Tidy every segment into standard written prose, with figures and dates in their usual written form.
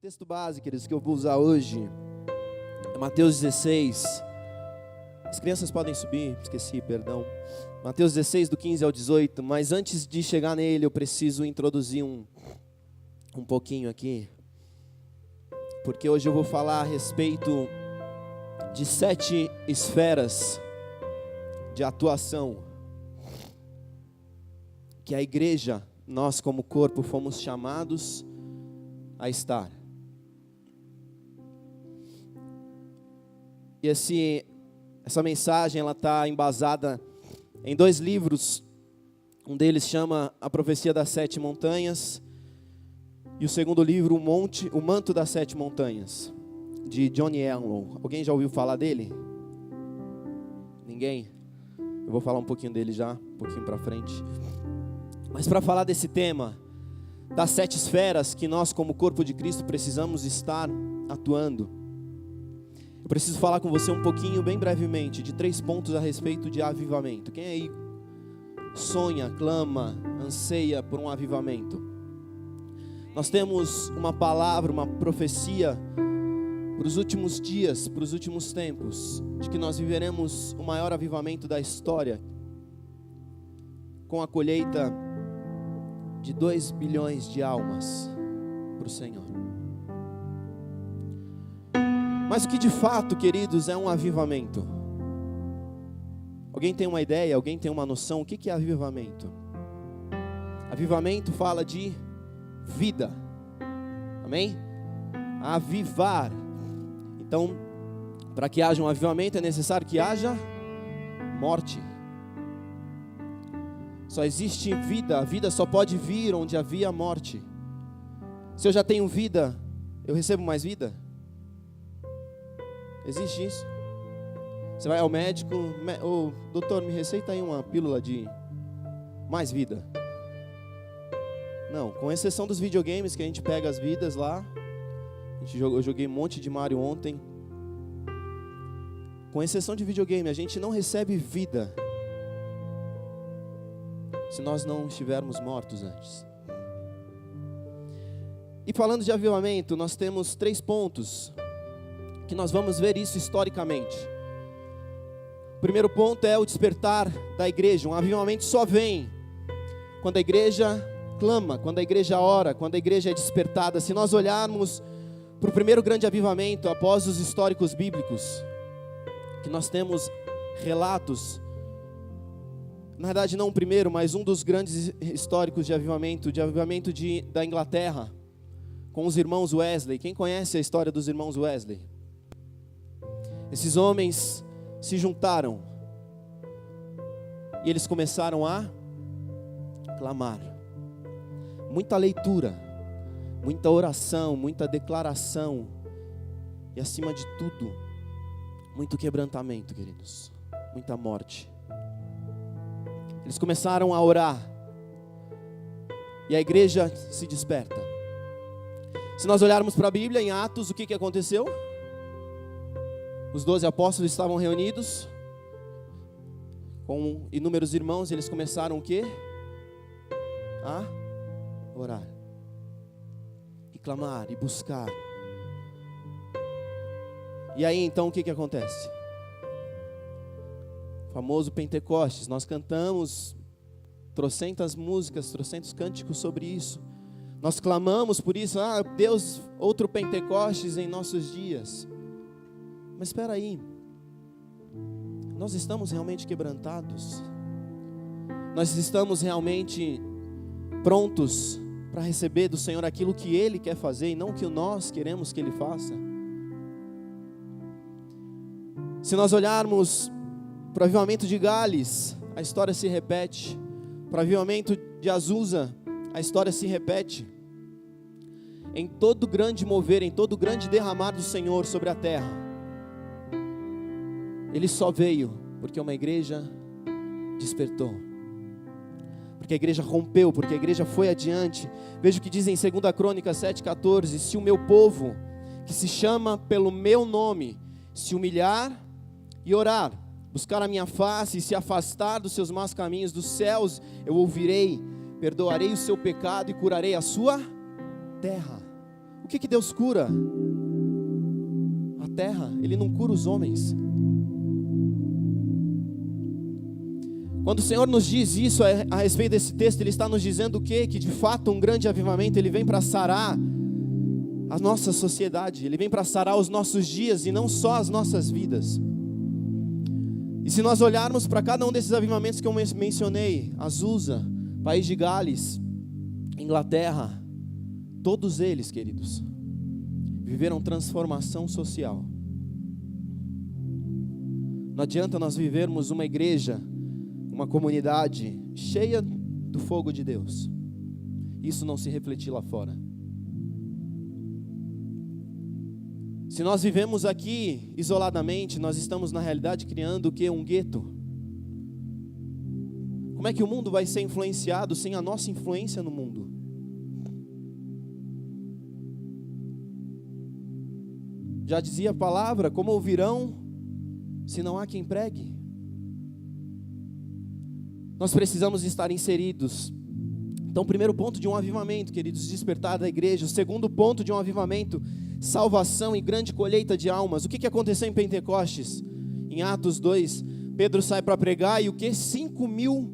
texto base, queridos, que eu vou usar hoje é Mateus 16. As crianças podem subir, esqueci, perdão. Mateus 16, do 15 ao 18. Mas antes de chegar nele, eu preciso introduzir um pouquinho aqui. Porque hoje eu vou falar a respeito de 7 esferas de atuação que a igreja, nós como corpo, fomos chamados a estar. E essa mensagem ela está embasada em 2 livros. Um deles chama A Profecia das 7 Montanhas, e o segundo livro, O Manto das 7 Montanhas, de Johnny Ellow. Alguém já ouviu falar dele? Ninguém? Eu vou falar um pouquinho dele já, um pouquinho para frente. Mas para falar desse tema, das 7 esferas que nós como corpo de Cristo precisamos estar atuando, eu preciso falar com você um pouquinho, bem brevemente, de 3 pontos a respeito de avivamento. Quem aí sonha, clama, anseia por um avivamento? Nós temos uma palavra, uma profecia para os últimos dias, para os últimos tempos, de que nós viveremos o maior avivamento da história, com a colheita de 2 bilhões de almas para o Senhor. Mas o que de fato, queridos, é um avivamento? Alguém tem uma ideia, alguém tem uma noção? O que é avivamento? Avivamento fala de vida, amém? Avivar. Então, para que haja um avivamento é necessário que haja morte. Só existe vida, a vida só pode vir onde havia morte. Se eu já tenho vida, eu recebo mais vida? Existe isso? Você vai ao médico, doutor, me receita aí uma pílula de mais vida. Não, com exceção dos videogames que a gente pega as vidas lá. Eu joguei um monte de Mario ontem. Com exceção de videogame, a gente não recebe vida se nós não estivermos mortos antes. E falando de avivamento, nós temos 3 pontos que nós vamos ver isso historicamente. O primeiro ponto é o despertar da igreja. Um avivamento só vem quando a igreja clama, quando a igreja ora, quando a igreja é despertada. Se nós olharmos para o primeiro grande avivamento após os históricos bíblicos, que nós temos relatos, na verdade não o primeiro, mas um dos grandes históricos de avivamento da Inglaterra, com os irmãos Wesley. Quem conhece a história dos irmãos Wesley? Esses homens se juntaram e eles começaram a clamar. Muita leitura, muita oração, muita declaração e, acima de tudo, muito quebrantamento, queridos, muita morte. Eles começaram a orar e a igreja se desperta. Se nós olharmos para a Bíblia, em Atos, o que aconteceu? Os 12 apóstolos estavam reunidos com inúmeros irmãos, e eles começaram o quê? A orar e clamar e buscar. E aí então o que acontece? O famoso Pentecostes. Nós cantamos trocentas músicas, trocentos cânticos sobre isso. Nós clamamos por isso. Deus, outro Pentecostes em nossos dias. Mas espera aí, nós estamos realmente quebrantados? Nós estamos realmente prontos para receber do Senhor aquilo que Ele quer fazer e não o que nós queremos que Ele faça? Se nós olharmos para o avivamento de Gales, a história se repete. Para o avivamento de Azusa, a história se repete. Em todo grande mover, em todo grande derramar do Senhor sobre a terra, Ele só veio porque uma igreja despertou, porque a igreja rompeu, porque a igreja foi adiante. Veja o que diz em 2 Crônicas 7,14: se o meu povo, que se chama pelo meu nome, se humilhar e orar, buscar a minha face e se afastar dos seus maus caminhos, dos céus eu ouvirei, perdoarei o seu pecado e curarei a sua terra. O que Deus cura? A terra. Ele não cura os homens. Quando o Senhor nos diz isso a respeito desse texto, Ele está nos dizendo o quê? Que de fato um grande avivamento, Ele vem para sarar a nossa sociedade, Ele vem para sarar os nossos dias e não só as nossas vidas. E se nós olharmos para cada um desses avivamentos que eu mencionei, Azusa, País de Gales, Inglaterra, todos eles, queridos, viveram transformação social. Não adianta nós vivermos uma igreja, uma comunidade cheia do fogo de Deus, isso não se refletir lá fora. Se nós vivemos aqui isoladamente, nós estamos na realidade criando o que? Um gueto. Como é que o mundo vai ser influenciado sem a nossa influência no mundo? Já dizia a palavra, como ouvirão se não há quem pregue? Nós precisamos estar inseridos. Então, o primeiro ponto de um avivamento, queridos, despertar da igreja. O segundo ponto de um avivamento, salvação e grande colheita de almas. O que aconteceu em Pentecostes? Em Atos 2, Pedro sai para pregar e o que? 5.000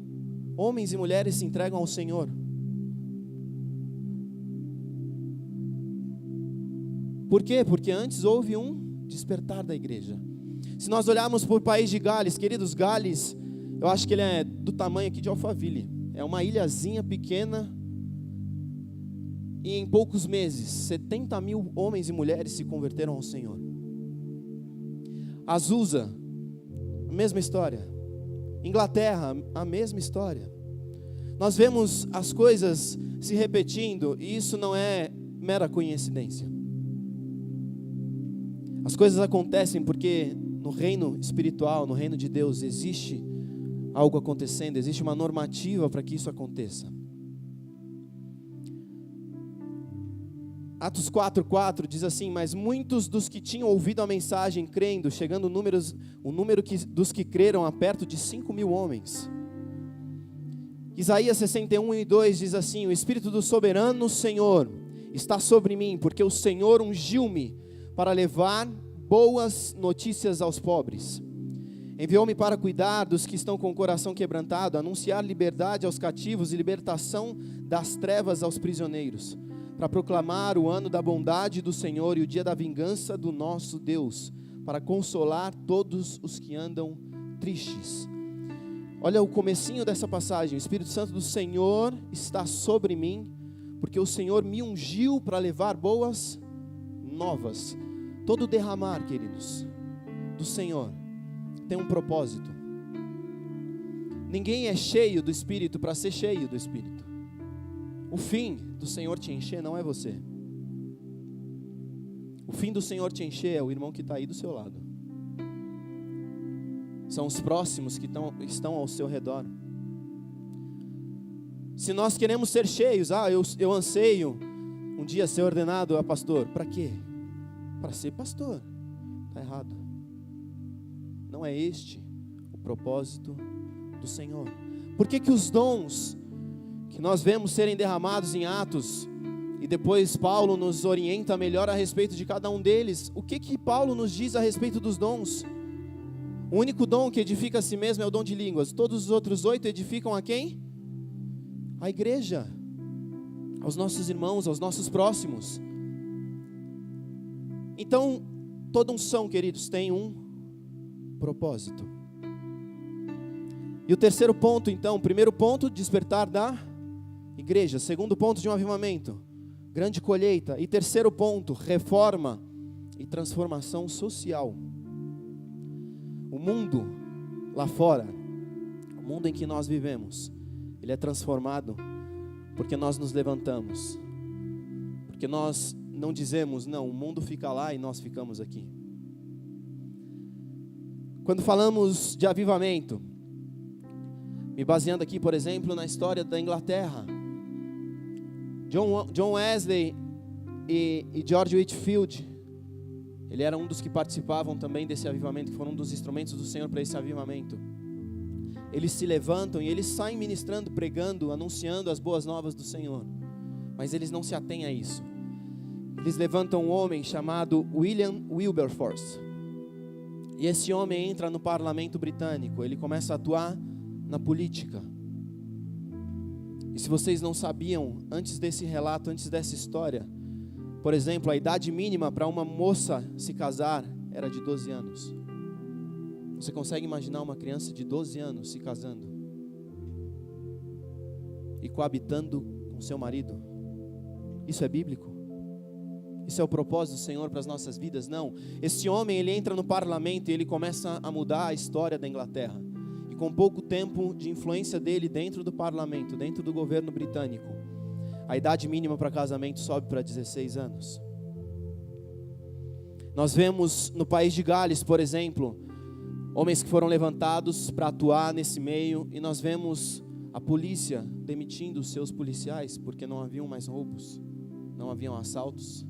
homens e mulheres se entregam ao Senhor. Por quê? Porque antes houve um despertar da igreja. Se nós olharmos por País de Gales, queridos, Gales, eu acho que ele é do tamanho aqui de Alphaville. É uma ilhazinha pequena. E em poucos meses, 70.000 homens e mulheres se converteram ao Senhor. Azusa, a mesma história. Inglaterra, a mesma história. Nós vemos as coisas se repetindo, e isso não é mera coincidência. As coisas acontecem porque no reino espiritual, no reino de Deus, existe algo acontecendo, existe uma normativa para que isso aconteça. Atos 4:4 diz assim: mas muitos dos que tinham ouvido a mensagem, crendo, chegando o número dos que creram a perto de 5.000 homens. Isaías 61:2 diz assim: o Espírito do soberano Senhor está sobre mim, porque o Senhor ungiu-me para levar boas notícias aos pobres. Enviou-me para cuidar dos que estão com o coração quebrantado, anunciar liberdade aos cativos e libertação das trevas aos prisioneiros, para proclamar o ano da bondade do Senhor e o dia da vingança do nosso Deus, para consolar todos os que andam tristes. Olha o comecinho dessa passagem: o Espírito Santo do Senhor está sobre mim, porque o Senhor me ungiu para levar boas novas. Todo derramar, queridos, do Senhor tem um propósito. Ninguém é cheio do Espírito para ser cheio do Espírito. O fim do Senhor te encher não é você. O fim do Senhor te encher é o irmão que está aí do seu lado. São os próximos que estão ao seu redor. Se nós queremos ser cheios, eu anseio um dia ser ordenado a pastor. Para quê? Para ser pastor. Está errado. Não é este o propósito do Senhor. Por que os dons que nós vemos serem derramados em Atos, e depois Paulo nos orienta melhor a respeito de cada um deles, o que Paulo nos diz a respeito dos dons? O único dom que edifica a si mesmo é o dom de línguas. Todos os outros 8 edificam a quem? A igreja, aos nossos irmãos, aos nossos próximos. Então, toda unção, queridos, tem um propósito. E o terceiro ponto, então: primeiro ponto, despertar da igreja. Segundo ponto de um avivamento, grande colheita. E terceiro ponto, reforma e transformação social. O mundo lá fora, o mundo em que nós vivemos, ele é transformado porque nós nos levantamos, porque nós não dizemos, não, o mundo fica lá e nós ficamos aqui. Quando falamos de avivamento, me baseando aqui, por exemplo, na história da Inglaterra, John Wesley e George Whitefield, ele era um dos que participavam também desse avivamento, que foram um dos instrumentos do Senhor para esse avivamento. Eles se levantam e eles saem ministrando, pregando, anunciando as boas novas do Senhor, mas eles não se atêm a isso. eles levantam um homem chamado William Wilberforce. E esse homem entra no parlamento britânico, ele começa a atuar na política. E se vocês não sabiam, antes desse relato, antes dessa história, por exemplo, a idade mínima para uma moça se casar era de 12 anos. Você consegue imaginar uma criança de 12 anos se casando e coabitando com seu marido? Isso é bíblico? Isso é o propósito do Senhor para as nossas vidas? Não. Esse homem, ele entra no parlamento e ele começa a mudar a história da Inglaterra. E com pouco tempo de influência dele dentro do parlamento, dentro do governo britânico, a idade mínima para casamento sobe para 16 anos. Nós vemos no país de Gales, por exemplo, homens que foram levantados para atuar nesse meio, e nós vemos a polícia demitindo os seus policiais porque não haviam mais roubos, não haviam assaltos.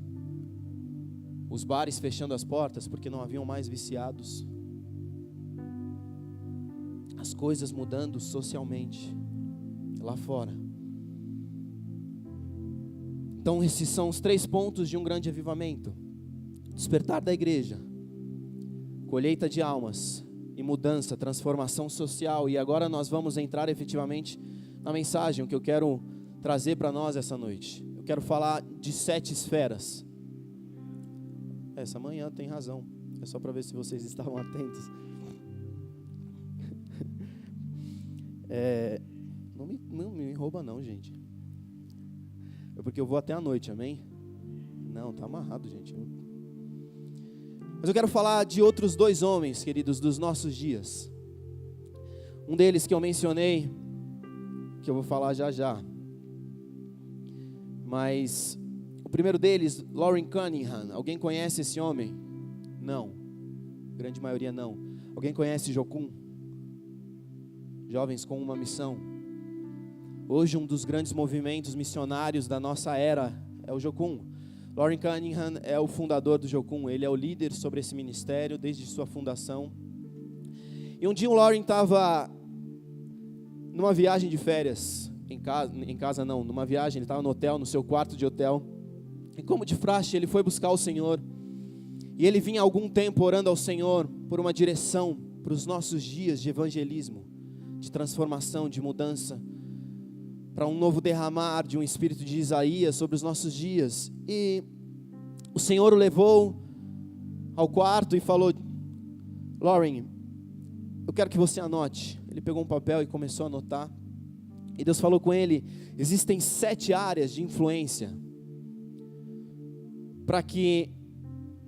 Os bares fechando as portas porque não haviam mais viciados. As coisas mudando socialmente lá fora. Então esses são os 3 pontos de um grande avivamento: despertar da igreja, colheita de almas e mudança, transformação social. E agora nós vamos entrar efetivamente na mensagem que eu quero trazer para nós essa noite. Eu quero falar de 7 esferas. Essa manhã tem razão. É só para ver se vocês estavam atentos. Não me rouba não, gente. É porque eu vou até a noite, amém? Não, tá amarrado, gente. Mas eu quero falar de outros 2 homens, queridos, dos nossos dias. Um deles que eu mencionei, que eu vou falar já já. Mas o primeiro deles, Loren Cunningham. Alguém conhece esse homem? Não. Grande maioria não. Alguém conhece Jocum? Jovens com uma missão. Hoje um dos grandes movimentos missionários da nossa era é o Jocum. Loren Cunningham é o fundador do Jocum. Ele é o líder sobre esse ministério desde sua fundação. E um dia o Loren estava numa viagem de férias, numa viagem, ele estava no hotel, no seu quarto de hotel. E como de praxe, ele foi buscar o Senhor. E ele vinha há algum tempo orando ao Senhor por uma direção para os nossos dias de evangelismo, de transformação, de mudança, para um novo derramar de um espírito de Isaías sobre os nossos dias. E o Senhor o levou ao quarto e falou: Loren, eu quero que você anote. Ele pegou um papel e começou a anotar. E Deus falou com ele: existem 7 áreas de influência para que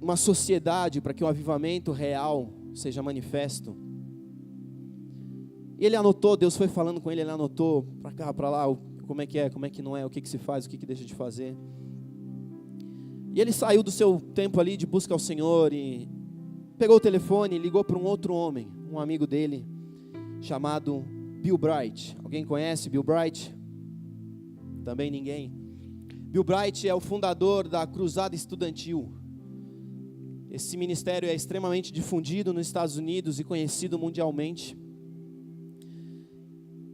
uma sociedade, para que um avivamento real seja manifesto. E ele anotou, Deus foi falando com ele, ele anotou para cá, para lá, como é que não é, o que se faz, o que deixa de fazer. E ele saiu do seu tempo ali de busca ao Senhor e pegou o telefone e ligou para um outro homem, um amigo dele, chamado Bill Bright. Alguém conhece Bill Bright? Também ninguém. Bill Bright é o fundador da Cruzada Estudantil. Esse ministério é extremamente difundido nos Estados Unidos e conhecido mundialmente.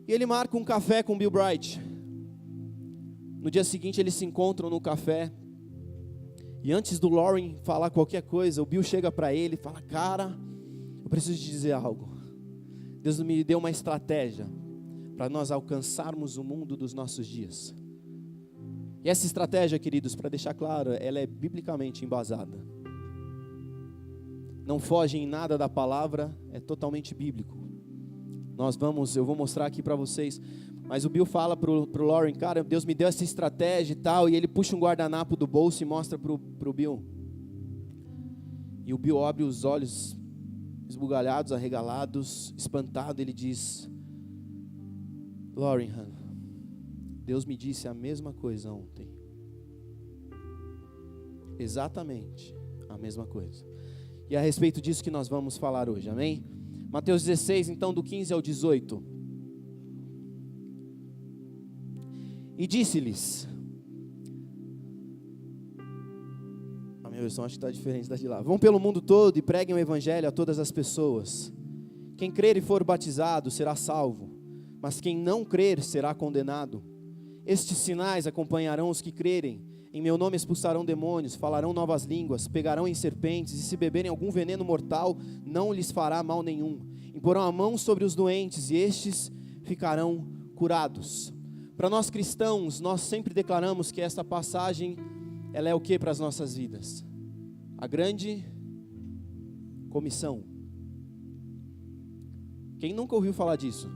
E ele marca um café com Bill Bright. No dia seguinte eles se encontram no café. E antes do Loren falar qualquer coisa, o Bill chega para ele e fala: cara, eu preciso te dizer algo. Deus me deu uma estratégia para nós alcançarmos o mundo dos nossos dias. E essa estratégia, queridos, para deixar claro, ela é biblicamente embasada. Não foge em nada da palavra, é totalmente bíblico. Eu vou mostrar aqui para vocês. Mas o Bill fala pro Loren: cara, Deus me deu essa estratégia e tal. E ele puxa um guardanapo do bolso e mostra pro Bill. E o Bill abre os olhos esbugalhados, arregalados, espantado. Ele diz: Loren, Deus me disse a mesma coisa ontem. Exatamente a mesma coisa. E é a respeito disso que nós vamos falar hoje, amém? Mateus 16, então, do 15 ao 18. E disse-lhes, a minha versão acho que está diferente da de lá: vão pelo mundo todo e preguem o evangelho a todas as pessoas. Quem crer e for batizado será salvo, mas quem não crer será condenado. Estes sinais acompanharão os que crerem. Em meu nome expulsarão demônios, falarão novas línguas, pegarão em serpentes, e se beberem algum veneno mortal, não lhes fará mal nenhum. Imporão a mão sobre os doentes, e estes ficarão curados. Para nós cristãos, nós sempre declaramos que esta passagem, ela é o que para as nossas vidas? A grande comissão. Quem nunca ouviu falar disso?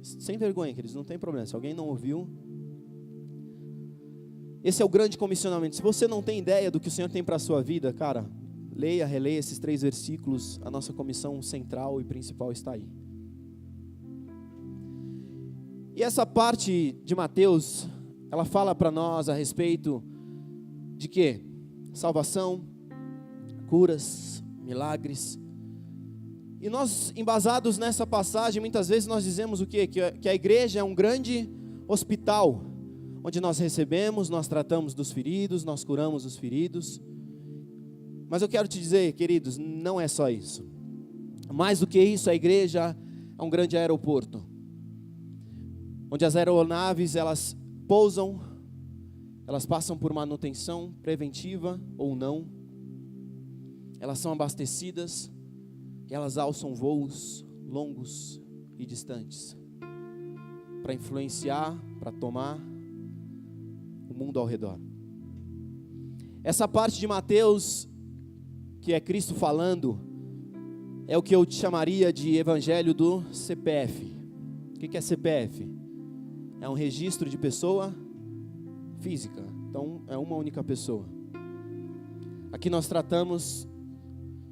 Sem vergonha, queridos, não tem problema. Se alguém não ouviu, esse é o grande comissionamento. Se você não tem ideia do que o Senhor tem para a sua vida, cara, leia, releia esses 3 versículos. A nossa comissão central e principal está aí. E essa parte de Mateus, ela fala para nós a respeito de quê? Salvação, curas, milagres. E nós, embasados nessa passagem, muitas vezes nós dizemos o quê? Que a igreja é um grande hospital, onde nós recebemos, nós tratamos dos feridos, nós curamos os feridos. Mas eu quero te dizer, queridos, não é só isso. Mais do que isso, a igreja é um grande aeroporto, onde as aeronaves, elas pousam, elas passam por manutenção preventiva ou não, elas são abastecidas, e elas alçam voos longos e distantes, para influenciar, para tomar o mundo ao redor. Essa parte de Mateus, que é Cristo falando, é o que eu chamaria de evangelho do CPF. O que é CPF? É um registro de pessoa física, então é uma única pessoa. Aqui nós tratamos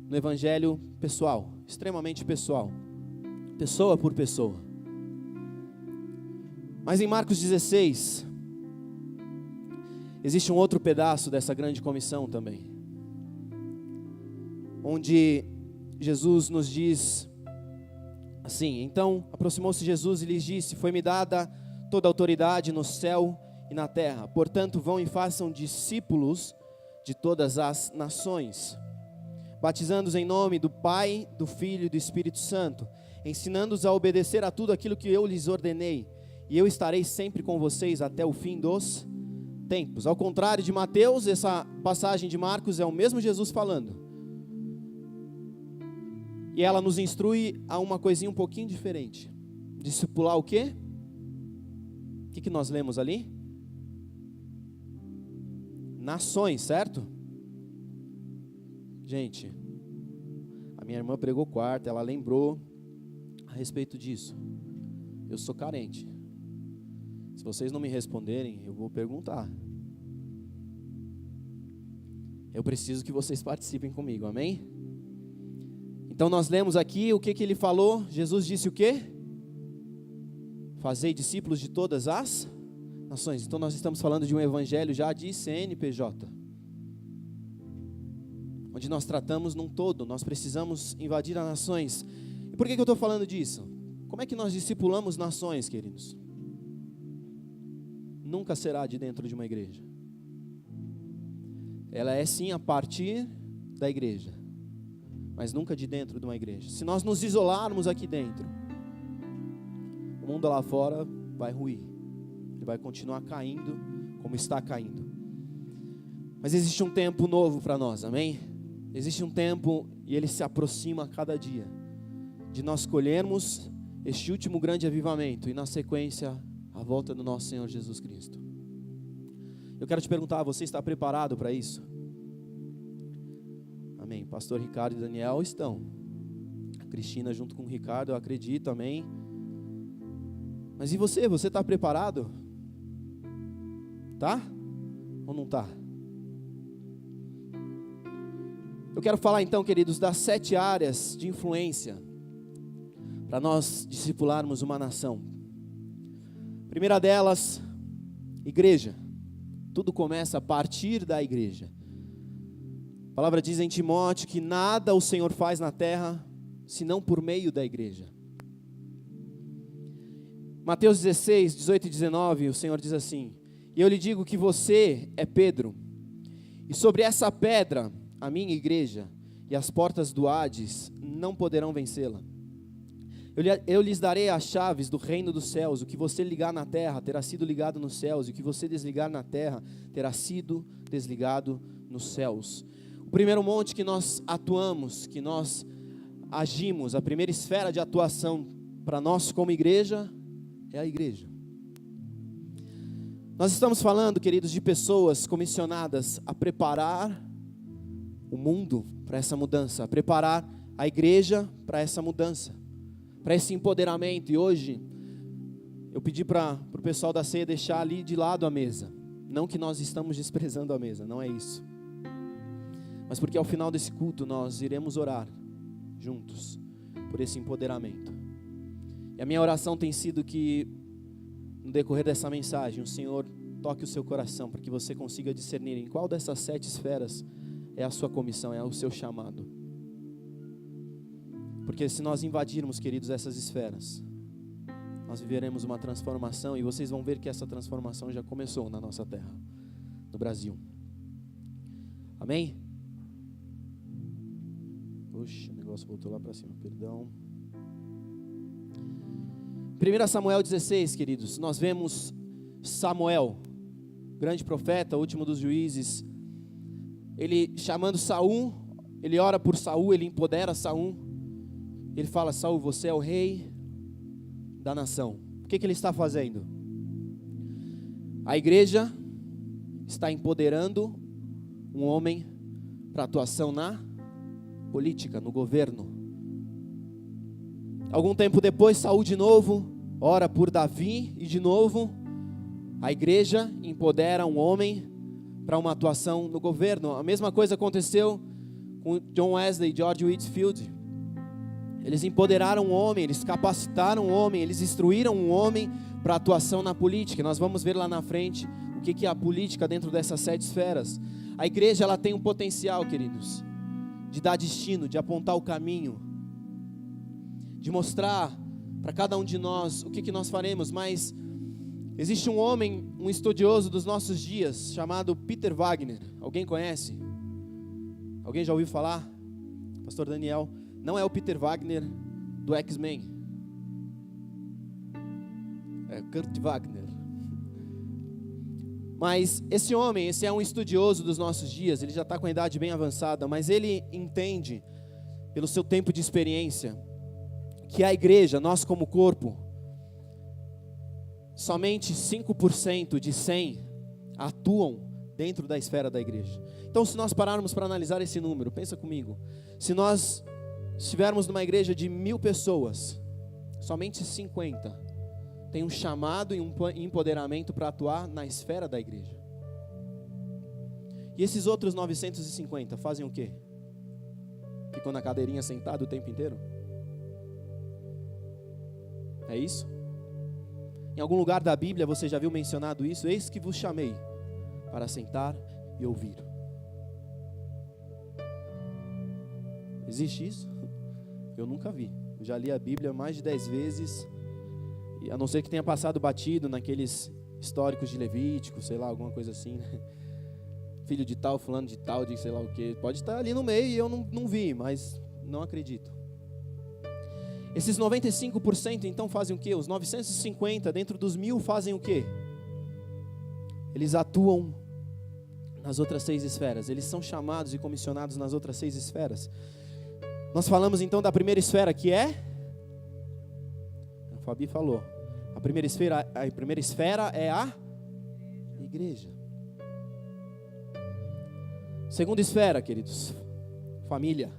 no evangelho pessoal, extremamente pessoal, pessoa por pessoa. Mas em Marcos 16, existe um outro pedaço dessa grande comissão também, onde Jesus nos diz assim: então aproximou-se Jesus e lhes disse: foi-me dada toda a autoridade no céu e na terra, portanto vão e façam discípulos de todas as nações, batizando-os em nome do Pai, do Filho e do Espírito Santo, ensinando-os a obedecer a tudo aquilo que eu lhes ordenei, e eu estarei sempre com vocês até o fim dos tempos. Ao contrário de Mateus, essa passagem de Marcos é o mesmo Jesus falando, e ela nos instrui a uma coisinha um pouquinho diferente. Discipular o quê? O que nós lemos ali? Nações, certo? Gente, a minha irmã pregou quarta, ela lembrou a respeito disso. Eu sou carente. Se vocês não me responderem, eu vou perguntar. Eu preciso que vocês participem comigo, amém? Então nós lemos aqui o que ele falou. Jesus disse o quê? Fazei discípulos de todas as nações. Então nós estamos falando de um evangelho já de CNPJ, onde nós tratamos num todo, nós precisamos invadir as nações. E por que eu estou falando disso? Como é que nós discipulamos nações, queridos? Nunca será de dentro de uma igreja. Ela é sim a partir da igreja, mas nunca de dentro de uma igreja. Se nós nos isolarmos aqui dentro, o mundo lá fora vai ruir. Ele vai continuar caindo como está caindo. Mas existe um tempo novo para nós, amém? Existe um tempo, e ele se aproxima a cada dia, de nós colhermos este último grande avivamento, e na sequência, a volta do nosso Senhor Jesus Cristo. Eu quero te perguntar, você está preparado para isso? Amém. Pastor Ricardo e Daniel estão. A Cristina junto com o Ricardo, eu acredito, amém. Mas e você? Você está preparado? Tá? Ou não está? Eu quero falar então, queridos, das 7 áreas de influência para nós discipularmos uma nação. Primeira delas, igreja. Tudo começa a partir da igreja. A palavra diz em Timóteo que nada o Senhor faz na terra senão por meio da igreja. Mateus 16, 18 e 19, o Senhor diz assim: e eu lhe digo que você é Pedro, e sobre essa pedra, a minha igreja, e as portas do Hades não poderão vencê-la. Eu lhes darei as chaves do reino dos céus. O que você ligar na terra terá sido ligado nos céus, e o que você desligar na terra terá sido desligado nos céus. O primeiro monte que nós atuamos, que nós agimos, a primeira esfera de atuação para nós como igreja, é a igreja. Nós estamos falando, queridos, de pessoas comissionadas a preparar o mundo para essa mudança, a preparar a igreja para essa mudança, para esse empoderamento. E hoje, eu pedi para o pessoal da ceia deixar ali de lado a mesa. Não que nós estamos desprezando a mesa, não é isso. Mas porque ao final desse culto nós iremos orar juntos por esse empoderamento. E a minha oração tem sido que no decorrer dessa mensagem o Senhor toque o seu coração para que você consiga discernir em qual dessas 7 esferas é a sua comissão, é o seu chamado. Porque se nós invadirmos, queridos, essas esferas, nós viveremos uma transformação, e vocês vão ver que essa transformação já começou na nossa terra, no Brasil. Amém? Oxe, o negócio voltou lá para cima, perdão. 1 Samuel 16, queridos, nós vemos Samuel, grande profeta, último dos juízes, ele chamando Saul, ele ora por Saul, ele empodera Saul, ele fala: Saul, você é o rei da nação. O que ele está fazendo? A igreja está empoderando um homem para atuação na política, no governo. Algum tempo depois, Saul de novo ora por Davi, e de novo a igreja empodera um homem para uma atuação no governo. A mesma coisa aconteceu com John Wesley e George Whitefield. Eles empoderaram um homem, eles capacitaram um homem, eles instruíram um homem para atuação na política. Nós vamos ver lá na frente o que é a política dentro dessas 7 esferas. A igreja, ela tem um potencial, queridos, de dar destino, de apontar o caminho, de mostrar para cada um de nós o que nós faremos. Mas existe um homem, um estudioso dos nossos dias, chamado Peter Wagner. Alguém conhece? Alguém já ouviu falar? Pastor Daniel. Não é o Peter Wagner do X-Men, é Kurt Wagner. Mas esse homem, esse é um estudioso dos nossos dias. Ele já está com a idade bem avançada, mas ele entende, pelo seu tempo de experiência, que a igreja, nós como corpo, somente 5% de 100 atuam dentro da esfera da igreja. Então, se nós pararmos para analisar esse número, pensa comigo, se nós estivermos numa igreja de 1000 pessoas, somente 50 tem um chamado e um empoderamento para atuar na esfera da igreja. E esses outros 950 fazem o quê? Ficam na cadeirinha sentado o tempo inteiro? É isso? Em algum lugar da Bíblia você já viu mencionado isso? Eis que vos chamei para sentar e ouvir. Existe isso? Eu nunca vi. Eu já li a Bíblia mais de 10 vezes, a não ser que tenha passado batido naqueles históricos de Levítico, sei lá, alguma coisa assim, né? Filho de tal, fulano de tal, de sei lá o que. Pode estar ali no meio e eu não vi, mas não acredito. Esses 95% então fazem o quê? Os 950 dentro dos 1000 fazem o quê? Eles atuam nas outras 6 esferas. Eles são chamados e comissionados nas outras 6 esferas. Nós falamos então da primeira esfera, que é? A Fabi falou. A primeira esfera é a igreja. Segunda esfera, queridos, família.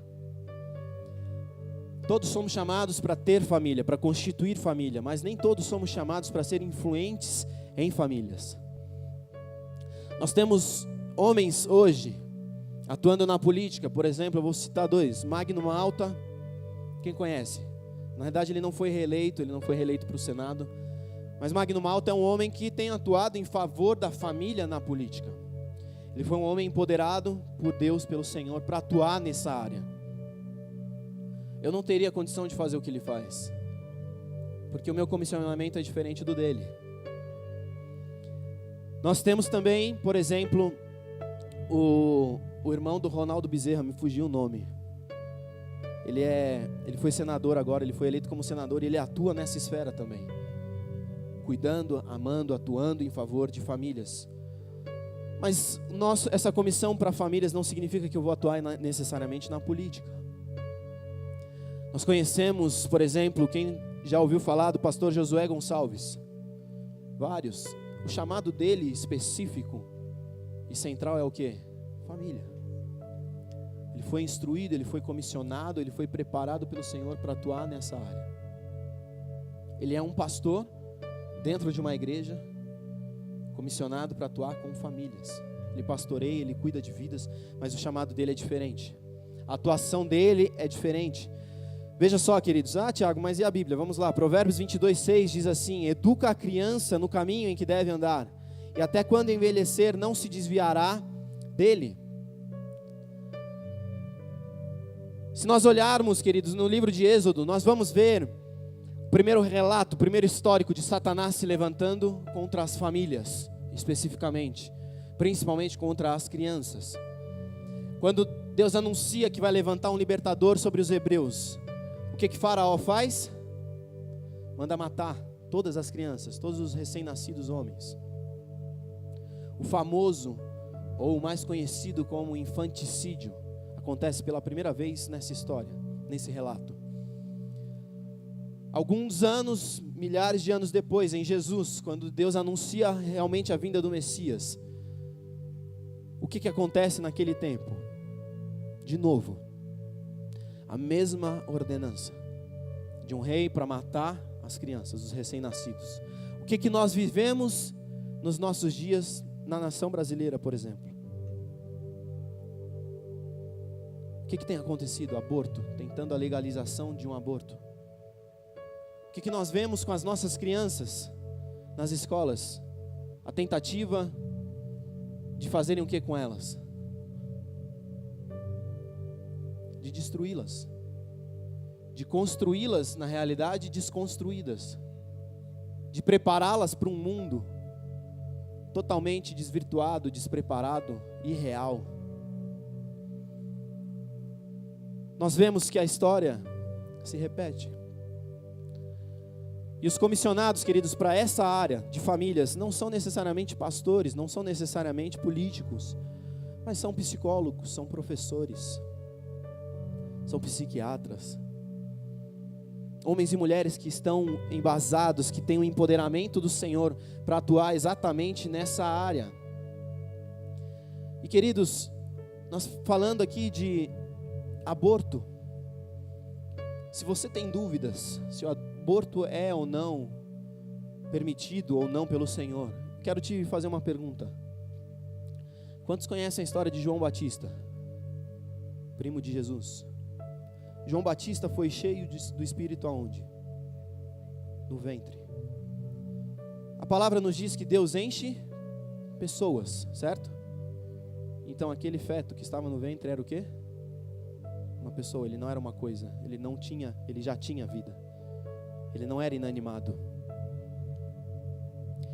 Todos somos chamados para ter família, para constituir família, mas nem todos somos chamados para ser influentes em famílias. Nós temos homens hoje atuando na política, por exemplo, eu vou citar 2. Magno Malta, quem conhece? Na verdade ele não foi reeleito para o Senado, mas Magno Malta é um homem que tem atuado em favor da família na política. Ele foi um homem empoderado por Deus, pelo Senhor, para atuar nessa área. Eu não teria condição de fazer o que ele faz, porque o meu comissionamento é diferente do dele. Nós temos também, por exemplo, o irmão do Ronaldo Bezerra, me fugiu o nome. Ele foi senador agora, ele foi eleito como senador e ele atua nessa esfera também. Cuidando, amando, atuando em favor de famílias. Mas essa comissão para famílias não significa que eu vou atuar necessariamente na política. Nós conhecemos, por exemplo, quem já ouviu falar do pastor Josué Gonçalves? Vários. O chamado dele específico e central é o quê? Família. Ele foi instruído, ele foi comissionado, ele foi preparado pelo Senhor para atuar nessa área. Ele é um pastor dentro de uma igreja, comissionado para atuar com famílias. Ele pastoreia, ele cuida de vidas, mas o chamado dele é diferente. A atuação dele é diferente. Veja só, queridos. Tiago, mas e a Bíblia? Vamos lá. Provérbios 22:6 diz assim: educa a criança no caminho em que deve andar, e até quando envelhecer não se desviará dele. Se nós olharmos, queridos, no livro de Êxodo, nós vamos ver o primeiro relato, o primeiro histórico de Satanás se levantando contra as famílias, especificamente, principalmente contra as crianças. Quando Deus anuncia que vai levantar um libertador sobre os hebreus, o que Faraó faz? Manda matar todas as crianças, todos os recém-nascidos homens. O famoso, ou o mais conhecido como infanticídio, acontece pela primeira vez nessa história, nesse relato. Alguns anos, milhares de anos depois, em Jesus, quando Deus anuncia realmente a vinda do Messias, o que acontece naquele tempo? De novo, a mesma ordenança de um rei para matar as crianças, os recém-nascidos. O que nós vivemos nos nossos dias na nação brasileira, por exemplo? O que tem acontecido? Aborto, tentando a legalização de um aborto. O que nós vemos com as nossas crianças nas escolas? A tentativa de fazerem o que com elas? De destruí-las, de construí-las na realidade desconstruídas, de prepará-las para um mundo totalmente desvirtuado, despreparado, irreal. Nós vemos que a história se repete. E os comissionados, queridos, para essa área de famílias não são necessariamente pastores, não são necessariamente políticos, mas são psicólogos, são professores, são psiquiatras, homens e mulheres que estão embasados, que têm o empoderamento do Senhor para atuar exatamente nessa área. E queridos, nós falando aqui de aborto, se você tem dúvidas se o aborto é ou não permitido ou não pelo Senhor, quero te fazer uma pergunta. Quantos conhecem a história de João Batista, primo de Jesus? João Batista foi cheio do Espírito aonde? No ventre. A palavra nos diz que Deus enche pessoas, certo? Então aquele feto que estava no ventre era o quê? Uma pessoa, ele não era uma coisa, ele já tinha vida. Ele não era inanimado.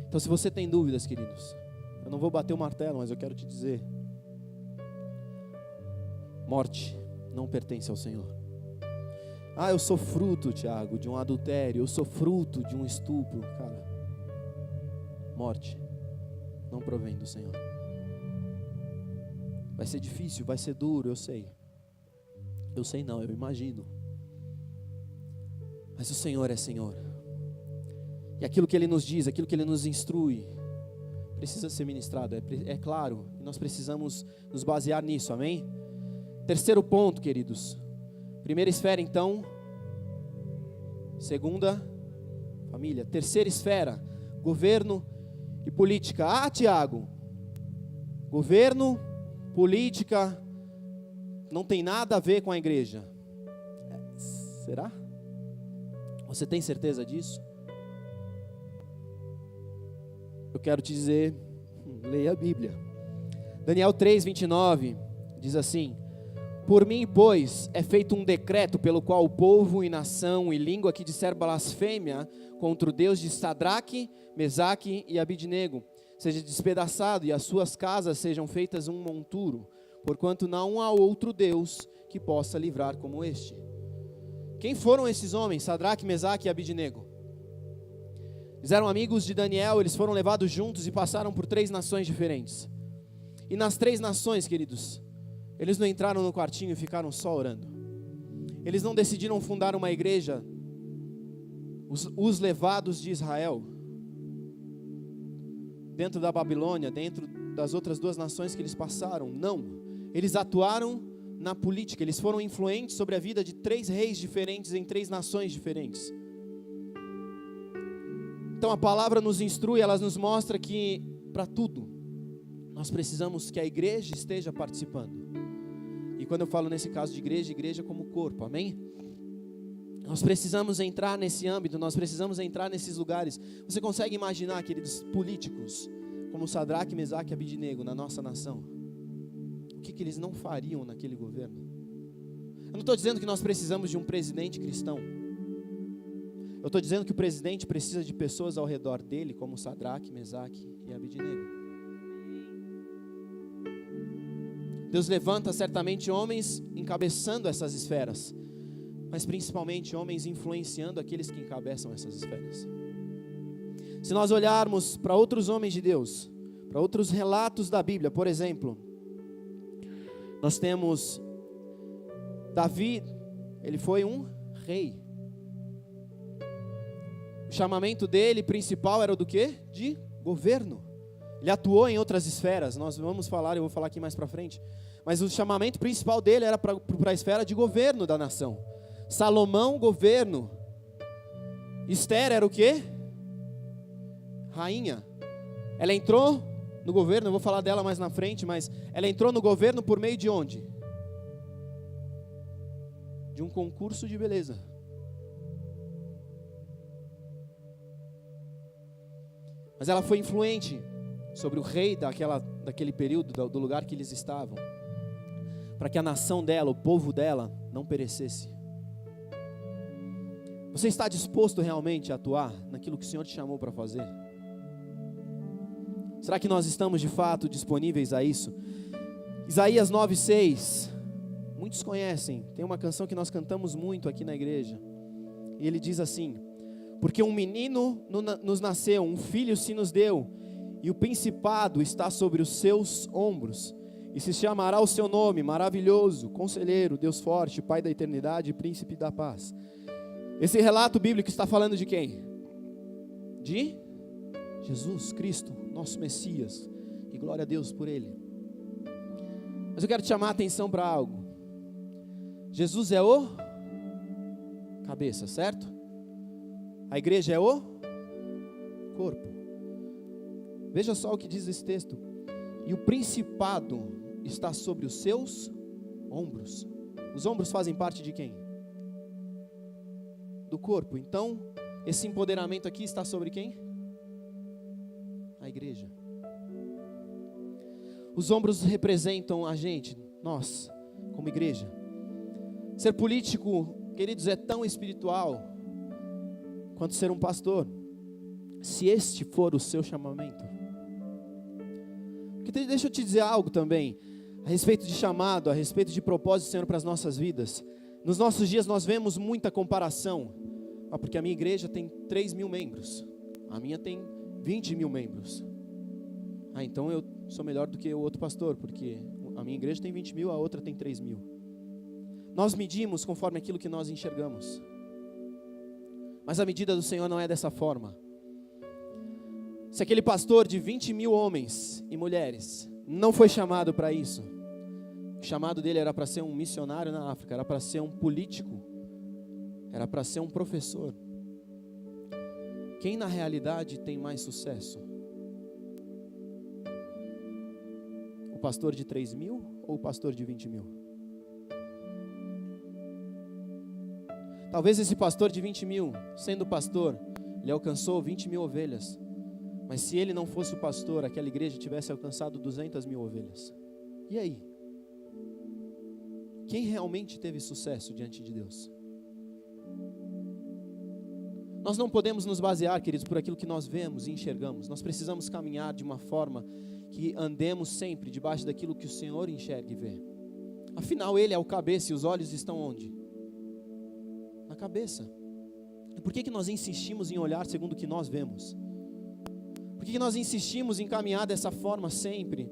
Então se você tem dúvidas, queridos, eu não vou bater o martelo, mas eu quero te dizer: morte não pertence ao Senhor. Eu sou fruto, Tiago, de um adultério, eu sou fruto de um estupro. Cara, morte não provém do Senhor. Vai ser difícil, vai ser duro, eu sei. Eu sei não, eu imagino. Mas o Senhor é Senhor. E aquilo que Ele nos diz, aquilo que Ele nos instrui, precisa ser ministrado, é claro. E nós precisamos nos basear nisso, amém? Terceiro ponto, queridos. Primeira esfera, então. Segunda, família. Terceira esfera, governo e política. Tiago, governo, política, não tem nada a ver com a igreja. Será? Você tem certeza disso? Eu quero te dizer, leia a Bíblia. Daniel 3:29 diz assim: por mim, pois, é feito um decreto pelo qual o povo e nação e língua que disser blasfêmia contra o Deus de Sadraque, Mesaque e Abidnego seja despedaçado e as suas casas sejam feitas um monturo, porquanto não há outro Deus que possa livrar como este. Quem foram esses homens? Sadraque, Mesaque e Abidnego. Eles eram amigos de Daniel, eles foram levados juntos e passaram por 3 nações diferentes. E nas 3 nações, queridos, eles não entraram no quartinho e ficaram só orando. Eles não decidiram fundar uma igreja, os levados de Israel, dentro da Babilônia, dentro das outras 2 nações que eles passaram. Não, eles atuaram na política, eles foram influentes sobre a vida de 3 reis diferentes em 3 nações diferentes. Então a palavra nos instrui, ela nos mostra que para tudo, nós precisamos que a igreja esteja participando. E quando eu falo nesse caso de igreja, igreja como corpo, amém? Nós precisamos entrar nesse âmbito, nós precisamos entrar nesses lugares. Você consegue imaginar, queridos, políticos como Sadraque, Mesaque e Abidnego na nossa nação? O que eles não fariam naquele governo? Eu não estou dizendo que nós precisamos de um presidente cristão. Eu estou dizendo que o presidente precisa de pessoas ao redor dele, como Sadraque, Mesaque e Abidnego. Deus levanta certamente homens encabeçando essas esferas, mas principalmente homens influenciando aqueles que encabeçam essas esferas. Se nós olharmos para outros homens de Deus, para outros relatos da Bíblia, por exemplo, nós temos Davi, ele foi um rei. O chamamento dele principal era o do quê? De governo. Ele atuou em outras esferas, nós vamos falar, eu vou falar aqui mais para frente. Mas o chamamento principal dele era para a esfera de governo da nação. Salomão, governo. Esther era o quê? Rainha. Ela entrou no governo, eu vou falar dela mais na frente, mas ela entrou no governo por meio de onde? De um concurso de beleza. Mas ela foi influente sobre o rei daquele período, do lugar que eles estavam, para que a nação dela, o povo dela, não perecesse. Você está disposto realmente a atuar naquilo que o Senhor te chamou para fazer? Será que nós estamos de fato disponíveis a isso? Isaías 9:6, muitos conhecem, tem uma canção que nós cantamos muito aqui na igreja, e ele diz assim: porque um menino nos nasceu, um filho se nos deu, e o principado está sobre os seus ombros, e se chamará o seu nome, maravilhoso, conselheiro, Deus forte, Pai da eternidade, príncipe da paz. Esse relato bíblico está falando de quem? De Jesus Cristo, nosso Messias, e glória a Deus por Ele. Mas eu quero te chamar a atenção para algo. Jesus é o cabeça, certo? A igreja é o corpo. Veja só o que diz esse texto: e o principado está sobre os seus ombros. Os ombros fazem parte de quem? Do corpo. Então, esse empoderamento aqui está sobre quem? A igreja. Os ombros representam a gente, nós, como igreja. Ser político, queridos, é tão espiritual quanto ser um pastor, se este for o seu chamamento. Porque deixa eu te dizer algo também, a respeito de chamado, a respeito de propósito do Senhor para as nossas vidas. Nos nossos dias nós vemos muita comparação. Porque a minha igreja tem 3.000 membros, a minha tem 20.000 membros. Então eu sou melhor do que o outro pastor, porque a minha igreja tem 20.000, a outra tem 3.000. Nós medimos conforme aquilo que nós enxergamos. Mas a medida do Senhor não é dessa forma. Se aquele pastor de 20.000 homens e mulheres não foi chamado para isso, o chamado dele era para ser um missionário na África, era para ser um político, era para ser um professor. Quem na realidade tem mais sucesso? O pastor de 3.000 ou o pastor de 20.000? Talvez esse pastor de 20.000, sendo pastor, ele alcançou 20.000 ovelhas. Mas se ele não fosse o pastor, aquela igreja tivesse alcançado 200.000 ovelhas. E aí? Quem realmente teve sucesso diante de Deus? Nós não podemos nos basear, queridos, por aquilo que nós vemos e enxergamos. Nós precisamos caminhar de uma forma que andemos sempre debaixo daquilo que o Senhor enxerga e vê. Afinal, Ele é o cabeça e os olhos estão onde? Na cabeça. E por que nós insistimos em olhar segundo o que nós vemos? Por que nós insistimos em caminhar dessa forma sempre?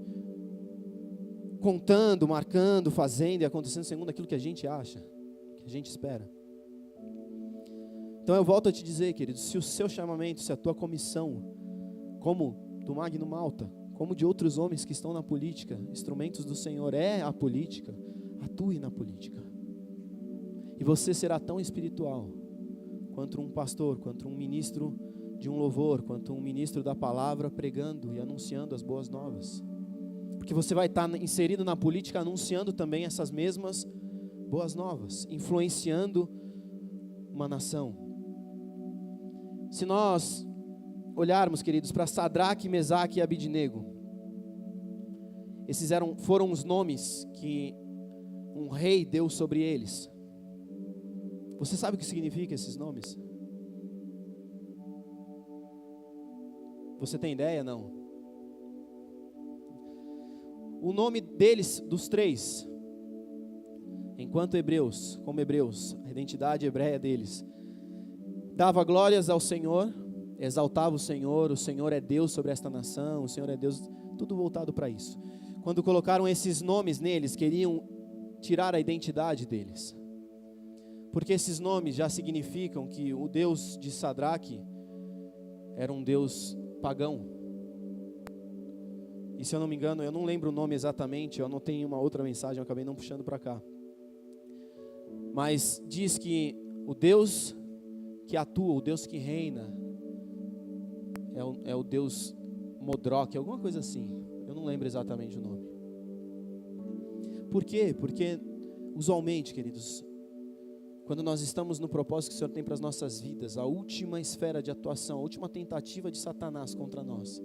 Contando, marcando, fazendo e acontecendo segundo aquilo que a gente acha, que a gente espera. Então eu volto a te dizer, querido, se o seu chamamento, se a tua comissão, como do Magno Malta, como de outros homens que estão na política, instrumentos do Senhor, é a política, atue na política. E você será tão espiritual quanto um pastor, quanto um ministro de um louvor, quanto um ministro da palavra pregando e anunciando as boas novas. Porque você vai estar inserido na política anunciando também essas mesmas boas novas, influenciando uma nação. Se nós olharmos, queridos, para Sadraque, Mesaque e Abidnego, esses foram os nomes que um rei deu sobre eles. Você sabe o que significa esses nomes? Você tem ideia? Não. O nome deles, dos três, enquanto hebreus, como hebreus, a identidade hebreia deles, dava glórias ao Senhor, exaltava o Senhor é Deus sobre esta nação, o Senhor é Deus, tudo voltado para isso. Quando colocaram esses nomes neles, queriam tirar a identidade deles, porque esses nomes já significam que o Deus de Sadraque era um Deus pagão. E se eu não me engano, eu não lembro o nome exatamente, eu anotei em uma outra mensagem, eu acabei não puxando para cá. Mas diz que o Deus que atua, o Deus que reina, é o Deus Modroque, alguma coisa assim. Eu não lembro exatamente o nome. Por quê? Porque usualmente, queridos, quando nós estamos no propósito que o Senhor tem para as nossas vidas, a última esfera de atuação, a última tentativa de Satanás contra nós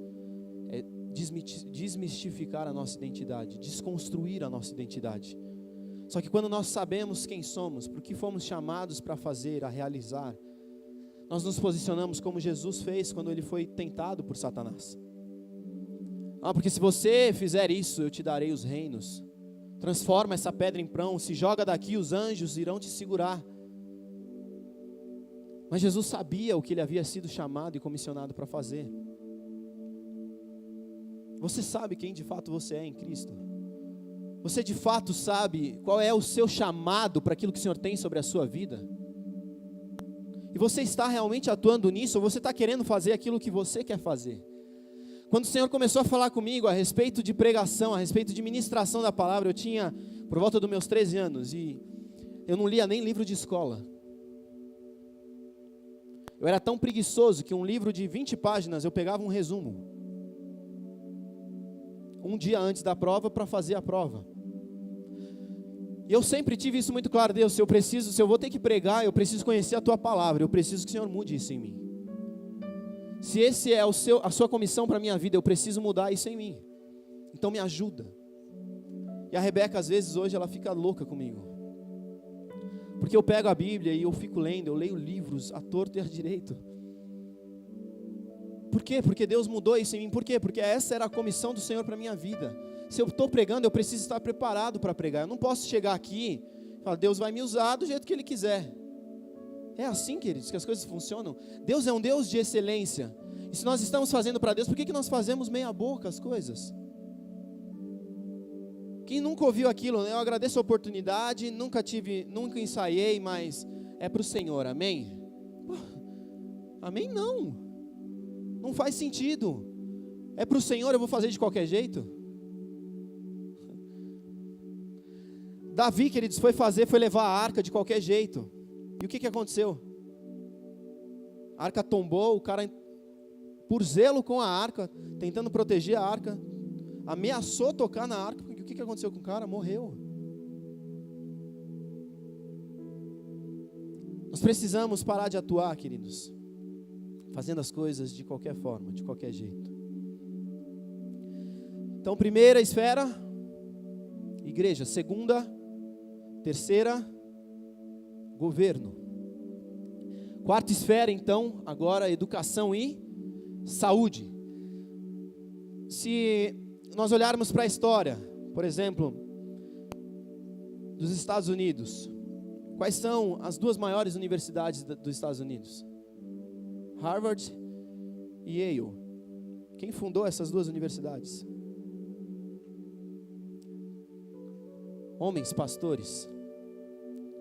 é desmistificar a nossa identidade, desconstruir a nossa identidade. Só que quando nós sabemos quem somos, por que fomos chamados para fazer, a realizar, nós nos posicionamos como Jesus fez quando ele foi tentado por Satanás. Porque se você fizer isso, eu te darei os reinos. Transforma essa pedra em pão, se joga daqui, os anjos irão te segurar. Mas Jesus sabia o que ele havia sido chamado e comissionado para fazer. Você sabe quem de fato você é em Cristo? Você de fato sabe qual é o seu chamado para aquilo que o Senhor tem sobre a sua vida? E você está realmente atuando nisso, ou você está querendo fazer aquilo que você quer fazer? Quando o Senhor começou a falar comigo a respeito de pregação, a respeito de ministração da palavra, eu tinha por volta dos meus 13 anos, e eu não lia nem livro de escola. Eu era tão preguiçoso que um livro de 20 páginas eu pegava um resumo, um dia antes da prova para fazer a prova. E eu sempre tive isso muito claro: Deus, se eu vou ter que pregar, eu preciso conhecer a Tua palavra, eu preciso que o Senhor mude isso em mim. Se esse é a sua comissão para a minha vida, eu preciso mudar isso em mim. Então me ajuda. E a Rebeca, às vezes, hoje, ela fica louca comigo. Porque eu pego a Bíblia e eu fico lendo, eu leio livros à torto e à direito. Por quê? Porque Deus mudou isso em mim. Por quê? Porque essa era a comissão do Senhor para a minha vida. Se eu estou pregando, eu preciso estar preparado para pregar. Eu não posso chegar aqui e falar: Deus vai me usar do jeito que Ele quiser. É assim, queridos, que as coisas funcionam. Deus é um Deus de excelência. E se nós estamos fazendo para Deus, por que nós fazemos meia boca as coisas? Quem nunca ouviu aquilo, eu agradeço a oportunidade, nunca ensaiei, mas é para o Senhor, amém? Amém não. Não faz sentido. É para o Senhor, eu vou fazer de qualquer jeito? Davi, queridos, foi levar a arca de qualquer jeito. E o que aconteceu? A arca tombou, o cara, por zelo com a arca, tentando proteger a arca, ameaçou tocar na arca. E o que aconteceu com o cara? Morreu. Nós precisamos parar de atuar, queridos, fazendo as coisas de qualquer forma, de qualquer jeito. Então, primeira esfera, igreja. Segunda, terceira, governo. Quarta esfera, então, agora educação e saúde. Se nós olharmos para a história, por exemplo, dos Estados Unidos, Quais são as duas maiores universidades dos Estados Unidos? Harvard e Yale. Quem fundou essas duas universidades? Homens, pastores,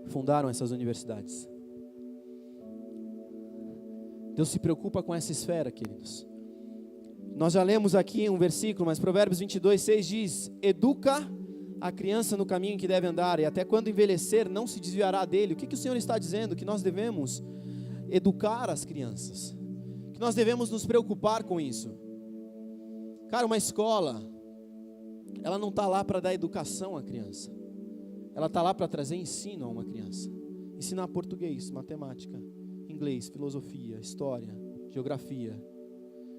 fundaram essas universidades. Deus se preocupa com essa esfera, queridos. Nós já lemos aqui um versículo, mas Provérbios 22:6 diz: educa a criança no caminho em que deve andar, e até quando envelhecer não se desviará dele. O que o Senhor está dizendo? Que nós devemos educar as crianças, que nós devemos nos preocupar com isso. Cara, uma escola, ela não está lá para dar educação à criança, ela está lá para trazer ensino a uma criança, ensinar português, matemática, inglês, filosofia, história, geografia.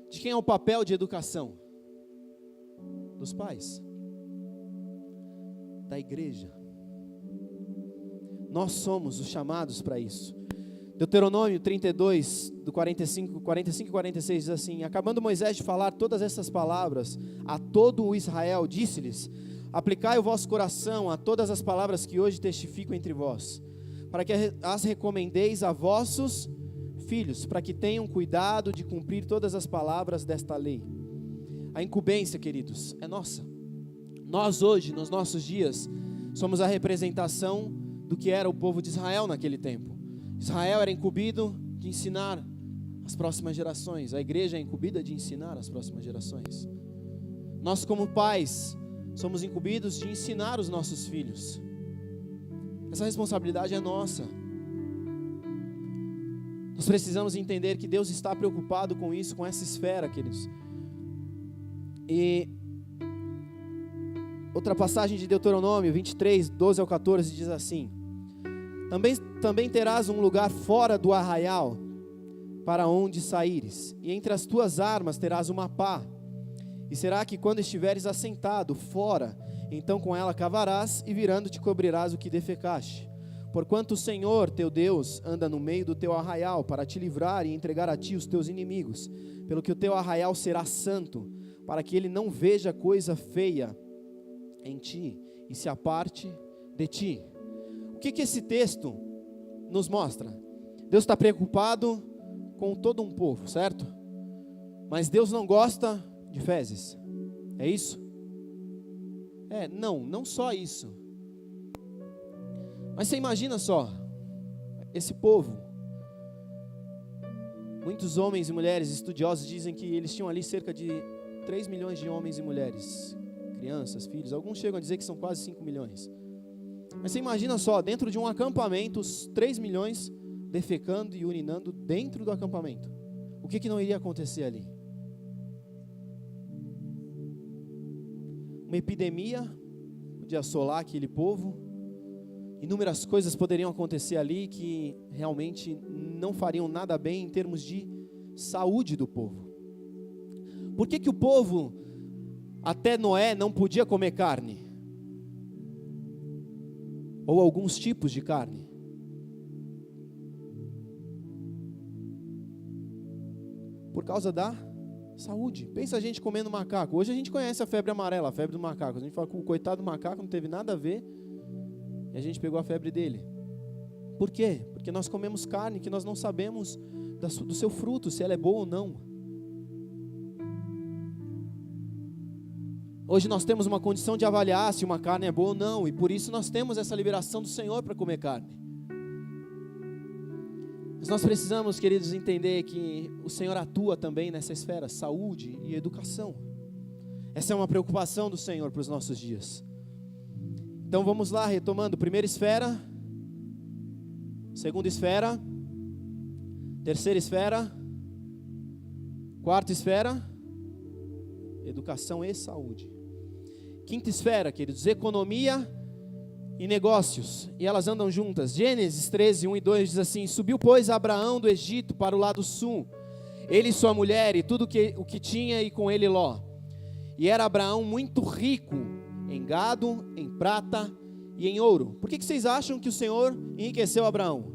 De quem é o papel de educação? Dos pais, da igreja. Nós somos os chamados para isso. Deuteronômio 32, do 45 e 46 diz assim: acabando Moisés de falar todas essas palavras a todo o Israel, disse-lhes: aplicai o vosso coração a todas as palavras que hoje testifico entre vós, para que as recomendeis a vossos filhos, para que tenham cuidado de cumprir todas as palavras desta lei. A incumbência, queridos, é nossa. Nós hoje, nos nossos dias, somos a representação do que era o povo de Israel naquele tempo. Israel era incumbido de ensinar as próximas gerações. A igreja é incumbida de ensinar as próximas gerações. Nós, como pais, somos incumbidos de ensinar os nossos filhos. Essa responsabilidade é nossa. Nós precisamos entender que Deus está preocupado com isso, com essa esfera, queridos. E outra passagem de Deuteronômio 23, 12 ao 14 diz assim: Também terás um lugar fora do arraial para onde saíres, e entre as tuas armas terás uma pá. E será que quando estiveres assentado fora, então com ela cavarás, e virando te cobrirás o que defecaste. Porquanto o Senhor teu Deus anda no meio do teu arraial, para te livrar e entregar a ti os teus inimigos, pelo que o teu arraial será santo, para que ele não veja coisa feia em ti, e se aparte de ti. O que esse texto nos mostra? Deus está preocupado com todo um povo, certo? Mas Deus não gosta de fezes, é isso? Não só isso. Mas você imagina só, esse povo, muitos homens e mulheres estudiosos dizem que eles tinham ali cerca de 3 milhões de homens e mulheres, crianças, filhos, alguns chegam a dizer que são quase 5 milhões. Mas você imagina só, dentro de um acampamento, os 3 milhões defecando e urinando dentro do acampamento. O que não iria acontecer ali? Uma epidemia podia assolar aquele povo. Inúmeras coisas poderiam acontecer ali que realmente não fariam nada bem em termos de saúde do povo. Por que o povo, até Noé, não podia comer carne? Ou alguns tipos de carne? Por causa da saúde. Pensa a gente comendo macaco. Hoje a gente conhece a febre amarela, a febre do macaco. A gente fala que o coitado do macaco não teve nada a ver, e a gente pegou a febre dele. Por quê? Porque nós comemos carne que nós não sabemos do seu fruto, se ela é boa ou não. Hoje nós temos uma condição de avaliar se uma carne é boa ou não, e por isso nós temos essa liberação do Senhor para comer carne. Mas nós precisamos, queridos, entender que o Senhor atua também nessa esfera, saúde e educação. Essa é uma preocupação do Senhor para os nossos dias. Então vamos lá, retomando: primeira esfera, segunda esfera, terceira esfera, quarta esfera, educação e saúde. Quinta esfera, queridos, economia e negócios, e elas andam juntas. Gênesis 13, 1 e 2 diz assim: subiu, pois, Abraão do Egito para o lado sul, ele e sua mulher e tudo o que tinha, e com ele Ló. E era Abraão muito rico em gado, em prata e em ouro. Por que vocês acham que o Senhor enriqueceu Abraão?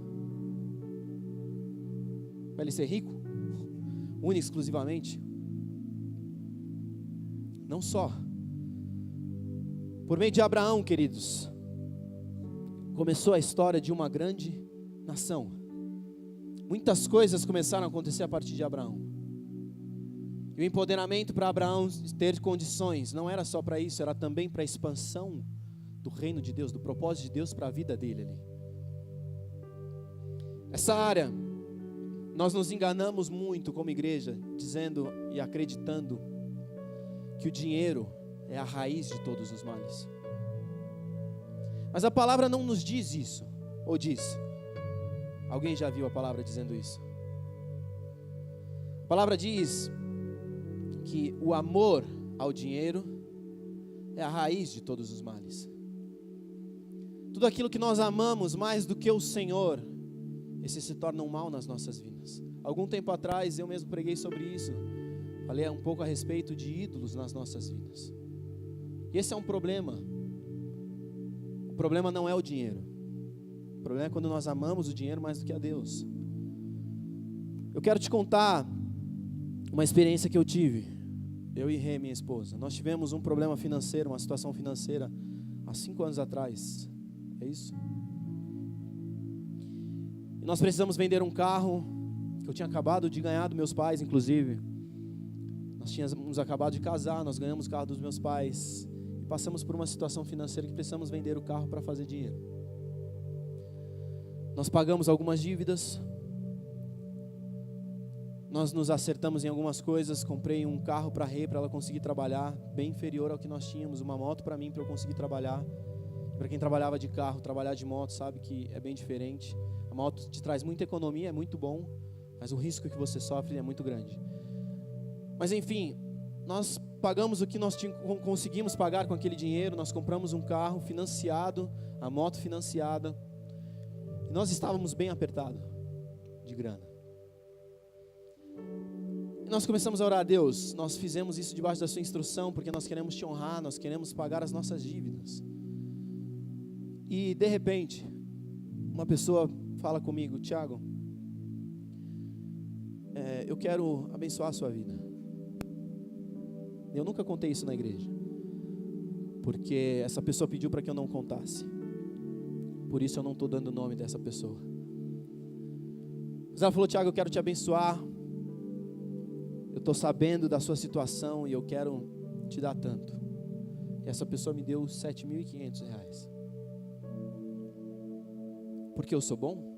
Para ele ser rico? Único, exclusivamente? Não só. Por meio de Abraão, queridos, começou a história de uma grande nação. Muitas coisas começaram a acontecer a partir de Abraão. E o empoderamento para Abraão ter condições não era só para isso, era também para a expansão do reino de Deus, do propósito de Deus para a vida dele ali. Essa área, nós nos enganamos muito como igreja, dizendo e acreditando que o dinheiro é a raiz de todos os males. Mas a palavra não nos diz isso, ou diz? Alguém já viu a palavra dizendo isso? A palavra diz que o amor ao dinheiro é a raiz de todos os males. Tudo aquilo que nós amamos mais do que o Senhor, esse se torna um mal nas nossas vidas. Algum tempo atrás eu mesmo preguei sobre isso. Falei um pouco a respeito de ídolos nas nossas vidas. E esse é um problema. O problema não é o dinheiro. O problema é quando nós amamos o dinheiro mais do que a Deus. Eu quero te contar uma experiência que eu tive. Eu e Rê, minha esposa. Nós tivemos um problema financeiro, uma situação financeira há 5 anos atrás. É isso? E nós precisamos vender um carro que eu tinha acabado de ganhar dos meus pais, inclusive. Nós tínhamos acabado de casar, nós ganhamos o carro dos meus pais. E passamos por uma situação financeira que precisamos vender o carro para fazer dinheiro. Nós pagamos algumas dívidas. Nós nos acertamos em algumas coisas. Comprei um carro para a Rê, para ela conseguir trabalhar, bem inferior ao que nós tínhamos. Uma moto para mim, para eu conseguir trabalhar. Para quem trabalhava de carro, trabalhar de moto sabe que é bem diferente. A moto te traz muita economia, é muito bom, mas o risco que você sofre é muito grande. Mas enfim, nós pagamos o que nós conseguimos pagar com aquele dinheiro. Nós compramos um carro financiado, a moto financiada. E nós estávamos bem apertados de grana. E nós começamos a orar a Deus. Nós fizemos isso debaixo da sua instrução, porque nós queremos te honrar, nós queremos pagar as nossas dívidas. E de repente, uma pessoa fala comigo: Tiago, eu quero abençoar a sua vida. Eu nunca contei isso na igreja, porque essa pessoa pediu para que eu não contasse. Por isso eu não estou dando o nome dessa pessoa. Mas ela falou: Tiago, eu quero te abençoar. Eu estou sabendo da sua situação e eu quero te dar tanto. E essa pessoa me deu R$7.500. Porque eu sou bom?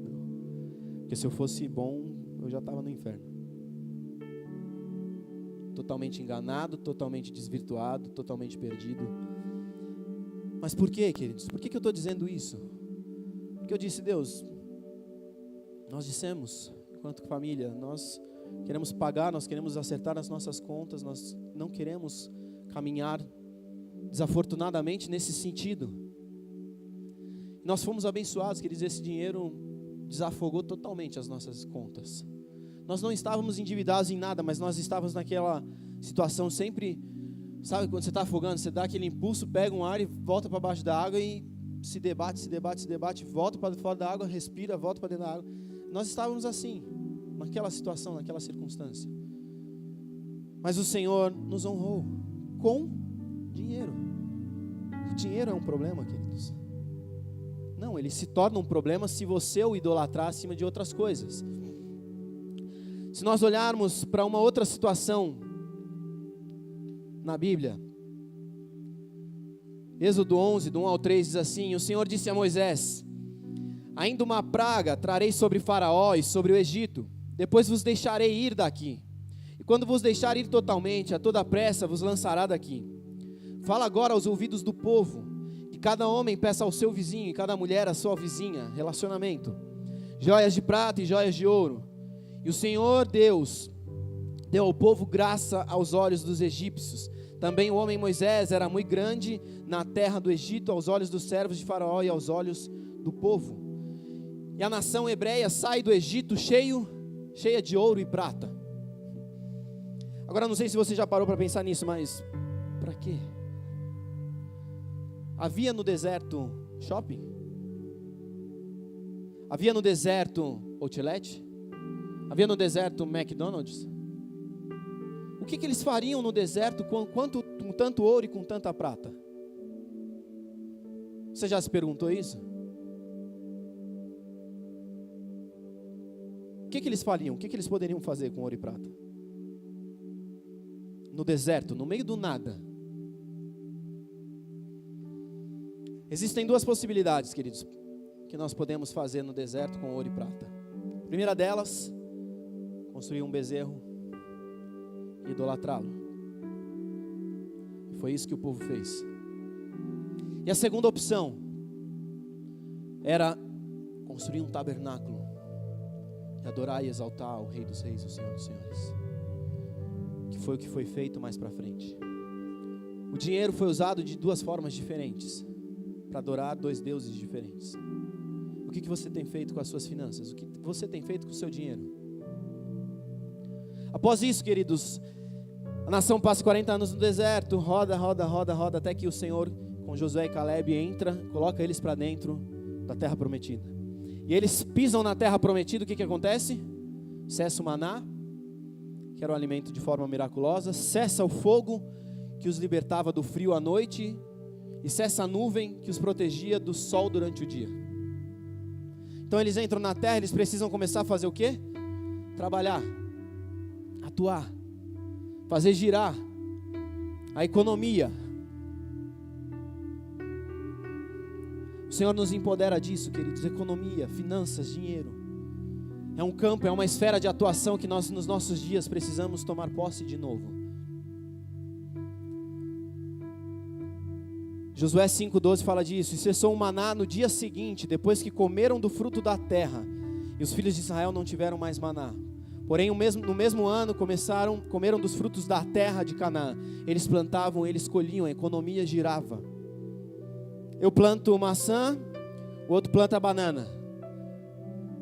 Não. Porque se eu fosse bom, eu já estava no inferno. Totalmente enganado, totalmente desvirtuado, totalmente perdido. Mas por quê, queridos? Por que eu estou dizendo isso? Porque eu disse: Deus, nós dissemos, enquanto família, nós queremos pagar, nós queremos acertar as nossas contas, nós não queremos caminhar desafortunadamente nesse sentido. Nós fomos abençoados, queridos, esse dinheiro desafogou totalmente as nossas contas. Nós não estávamos endividados em nada, mas nós estávamos naquela situação sempre, sabe, quando você está afogando, você dá aquele impulso, pega um ar e volta para baixo da água e se debate, volta para fora da água, respira, volta para dentro da água. Nós estávamos assim, naquela situação, naquela circunstância. Mas o Senhor nos honrou com dinheiro. O dinheiro é um problema, queridos? Não, ele se torna um problema se você o idolatrar acima de outras coisas. Se nós olharmos para uma outra situação na Bíblia, Êxodo 11, do 1 ao 3 diz assim: o Senhor disse a Moisés: ainda uma praga trarei sobre Faraó e sobre o Egito, depois vos deixarei ir daqui. E quando vos deixar ir totalmente, a toda pressa vos lançará daqui. Fala agora aos ouvidos do povo, que cada homem peça ao seu vizinho e cada mulher à sua vizinha, relacionamento, joias de prata e joias de ouro. E o Senhor Deus deu ao povo graça aos olhos dos egípcios. Também o homem Moisés era muito grande na terra do Egito, aos olhos dos servos de Faraó e aos olhos do povo. E a nação hebreia sai do Egito cheia de ouro e prata. Agora não sei se você já parou para pensar nisso, mas para quê? Havia no deserto shopping? Havia no deserto outlet? Havia no deserto McDonald's? O que eles fariam no deserto com tanto ouro e com tanta prata? Você já se perguntou isso? O que eles fariam? O que eles poderiam fazer com ouro e prata? No deserto, no meio do nada. Existem duas possibilidades, queridos, que nós podemos fazer no deserto com ouro e prata. A primeira delas, construir um bezerro e idolatrá-lo. E foi isso que o povo fez. E a segunda opção era construir um tabernáculo e adorar e exaltar o Rei dos Reis, o Senhor dos Senhores, que foi o que foi feito mais para frente. O dinheiro foi usado de duas formas diferentes, para adorar dois deuses diferentes. O que você tem feito com as suas finanças? O que você tem feito com o seu dinheiro? Após isso, queridos, a nação passa 40 anos no deserto, roda, até que o Senhor, com Josué e Caleb, entra, coloca eles para dentro da terra prometida. E eles pisam na terra prometida, o que acontece? Cessa o maná, que era o alimento de forma miraculosa, cessa o fogo que os libertava do frio à noite, e cessa a nuvem que os protegia do sol durante o dia. Então eles entram na terra, eles precisam começar a fazer o quê? Trabalhar, atuar, fazer girar a economia. O Senhor nos empodera disso, queridos. Economia, finanças, dinheiro. É um campo, é uma esfera de atuação que nós nos nossos dias precisamos tomar posse de novo. Josué 5,12 fala disso. E cessou o maná no dia seguinte, depois que comeram do fruto da terra. E os filhos de Israel não tiveram mais maná. Porém, no mesmo ano, comeram dos frutos da terra de Canaã. Eles plantavam, eles colhiam, a economia girava. Eu planto maçã, o outro planta banana.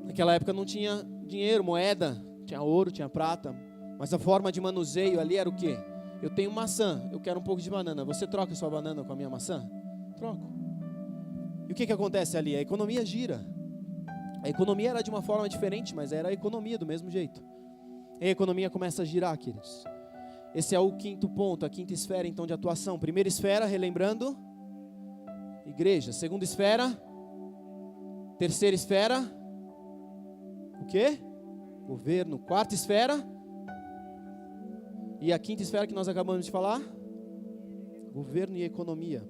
Naquela época não tinha dinheiro, moeda, tinha ouro, tinha prata. Mas a forma de manuseio ali era o quê? Eu tenho maçã, eu quero um pouco de banana. Você troca sua banana com a minha maçã? Troco. E o que acontece ali? A economia gira. A economia era de uma forma diferente, mas era a economia do mesmo jeito. E a economia começa a girar, queridos. Esse é o quinto ponto, a quinta esfera então de atuação. Primeira esfera, relembrando, igreja. Segunda esfera, terceira esfera, o quê? Governo. Quarta esfera, e a quinta esfera que nós acabamos de falar, governo e economia.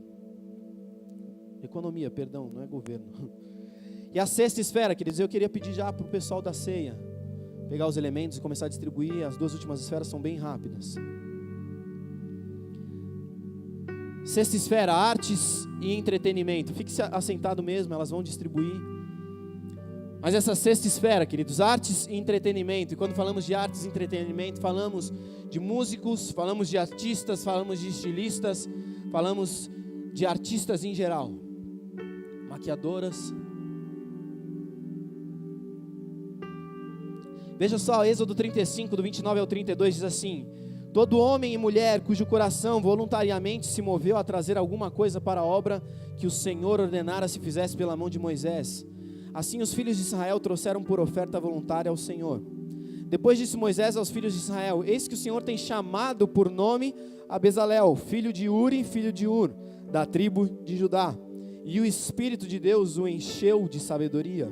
Economia, perdão, não é governo. E a sexta esfera, queridos, eu queria pedir já para o pessoal da ceia pegar os elementos e começar a distribuir. As duas últimas esferas são bem rápidas. Sexta esfera, artes e entretenimento. Fique assentado mesmo, elas vão distribuir. Mas essa sexta esfera, queridos, artes e entretenimento. E quando falamos de artes e entretenimento, falamos de músicos, falamos de artistas, falamos de estilistas, falamos de artistas em geral, maquiadoras. Veja só, Êxodo 35, do 29 ao 32, diz assim: todo homem e mulher cujo coração voluntariamente se moveu a trazer alguma coisa para a obra que o Senhor ordenara se fizesse pela mão de Moisés, assim os filhos de Israel trouxeram por oferta voluntária ao Senhor. Depois disse Moisés aos filhos de Israel: eis que o Senhor tem chamado por nome a Bezalel, filho de Uri, filho de Ur, da tribo de Judá. E o Espírito de Deus o encheu de sabedoria,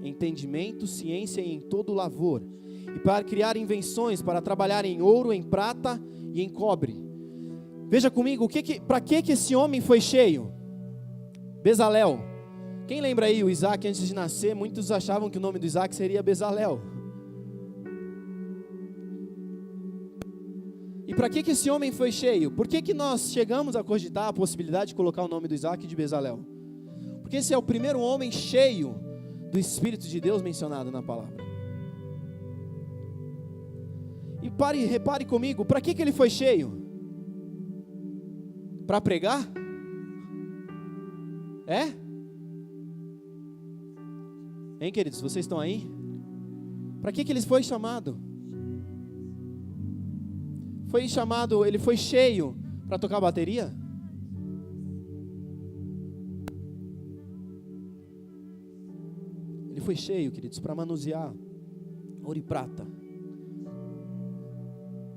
entendimento, ciência e em todo lavor, e para criar invenções, para trabalhar em ouro, em prata e em cobre. Veja comigo, para que esse homem foi cheio? Bezalel. Quem lembra aí o Isaac antes de nascer? Muitos achavam que o nome do Isaac seria Bezalel. E para que esse homem foi cheio? Por que nós chegamos a cogitar a possibilidade de colocar o nome do Isaac de Bezalel? Porque esse é o primeiro homem cheio do Espírito de Deus mencionado na palavra. E repare comigo, para que ele foi cheio? Para pregar? É? Hein, queridos, vocês estão aí? Para que ele foi chamado? Ele foi cheio para tocar bateria? Ele foi cheio, queridos, para manusear ouro e prata